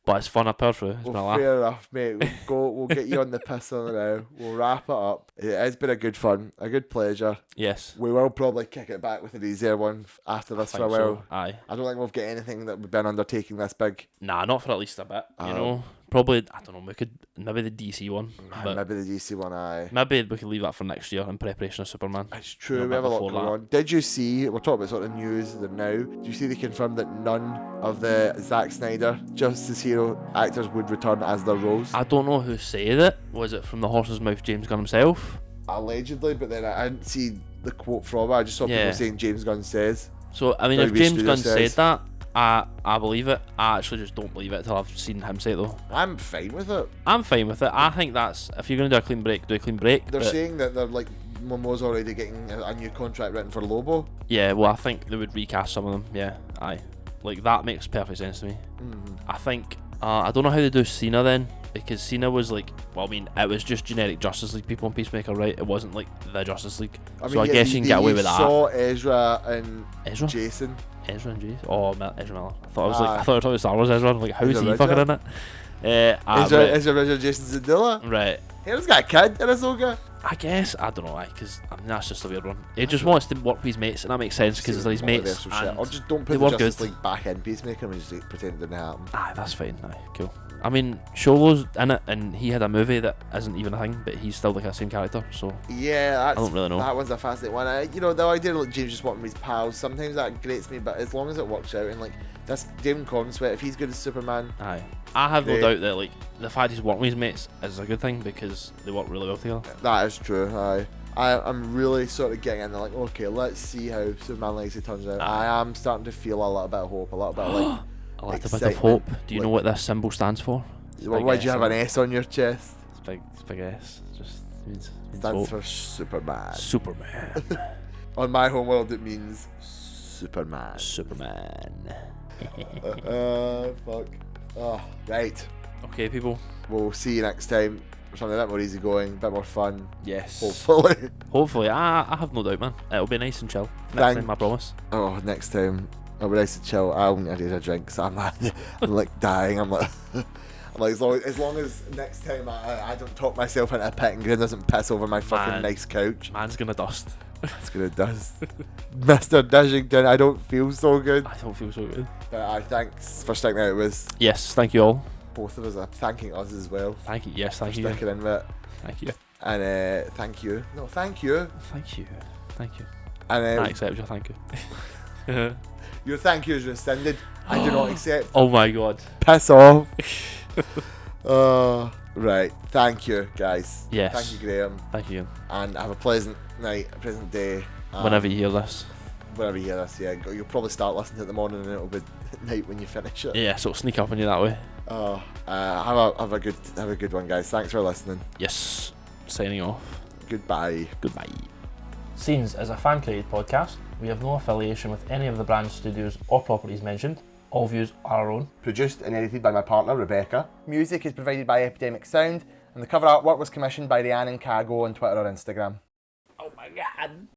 But it's fun. I purred through. Well, fair enough, mate. We'll get you on the pistol now. We'll wrap it up. It has been a good fun, a good pleasure. Yes. We will probably kick it back with an easier one after this for a while. So. Aye. I don't think we've got anything that we've been undertaking this big. Nah, not for at least a bit. You know, probably I don't know. We could maybe the DC one. Maybe the DC one. Aye. Maybe we could leave that for next year in preparation of Superman. It's true. We have a lot going on. Did you see? We're talking about sort of news now. Did you see they confirmed that none of the Zack Snyder Justice Hero actors would return as their roles? I don't know who said it. Was it from the horse's mouth, James Gunn himself? Allegedly, but then I didn't see the quote from it. I just saw people saying James Gunn says. So I mean, if James Gunn said that, I believe it. I actually just don't believe it till I've seen him say it though. I'm fine with it. I'm fine with it. I think that's, if you're gonna do a clean break, do a clean break. They're saying that they're like Momoa's already getting a new contract written for Lobo. Yeah, well, I think they would recast some of them. Yeah, aye, like that makes perfect sense to me. I think I don't know how they do Cena then, because Cena was like, well, I mean, it was just generic Justice League people and Peacemaker, right? It wasn't like the Justice League. So I guess you can get away with that. Saw Ezra and Jason. Ezra and Jason. Oh, Ezra Miller. I thought I was talking about Star Wars Ezra. I'm like, how is he fucking in it? Ezra Jason Zendilla. Right. He's got a kid in Ahsoka. I guess, I don't know why, because I mean, that's just a weird one. He just wants to work with his mates, and that makes sense because they're his mates. Or just don't put the Justice League back in Peacemaker and just pretend it didn't happen. Aye, that's fine. Aye, cool. I mean, Sholo's in it, and he had a movie that isn't even a thing, but he's still like a same character, so... Yeah, I don't really know. That one's a fascinating one. You know, the idea of James just wanting his pals, sometimes that grates me, but as long as it works out, and like, that's David Cornsweet, if he's good as Superman... Aye. I have no doubt that, like, the fact he's working with his mates is a good thing, because they work really well together. That is true, aye. I'm really sort of getting in there, like, okay, let's see how Superman Legacy turns out. I am starting to feel a little bit of hope, a little bit of, like... a little bit of hope. Do you know what this symbol stands for? Why do you have an S on your chest? It's big S. Just means stands for Superman. Superman. On my homeworld, it means Superman. Superman. Fuck. Oh, right. Okay, people. We'll see you next time for something a bit more easygoing, a bit more fun. Yes. Hopefully. Hopefully. I have no doubt, man. It'll be nice and chill. Next time, I promise. Oh, next time. It'll be nice and chill. I only need a drink, so I'm like dying. I'm like, as long as next time I don't talk myself into a pit and Grin doesn't piss over my fucking nice couch. Man's gonna dust. It's gonna dust. Mr. Dishington, I don't feel so good. I don't feel so good. But thanks for sticking out with us. Yes, thank you all. Both of us are thanking us as well. Thank you. Yes, thank you. For sticking in with it. Thank you. And thank you. No, thank you. Thank you. Thank you. And I accept your thank you. Your thank you is rescinded. I do not accept. Oh my god. Piss off. Right. Thank you, guys. Yes. Thank you, Graham. Thank you. And have a pleasant night, a pleasant day. Whenever you hear this. Whenever you hear this, yeah. You'll probably start listening to it in the morning and it'll be night when you finish it. Yeah, so it'll sneak up on you that way. Have a good one, guys. Thanks for listening. Yes. Signing off. Goodbye. Goodbye. Scenes is a fan-created podcast. We have no affiliation with any of the brand studios or properties mentioned. All views are our own. Produced and edited by my partner, Rebecca. Music is provided by Epidemic Sound, and the cover artwork was commissioned by Rhiannon Cargo on Twitter or Instagram. Oh my god.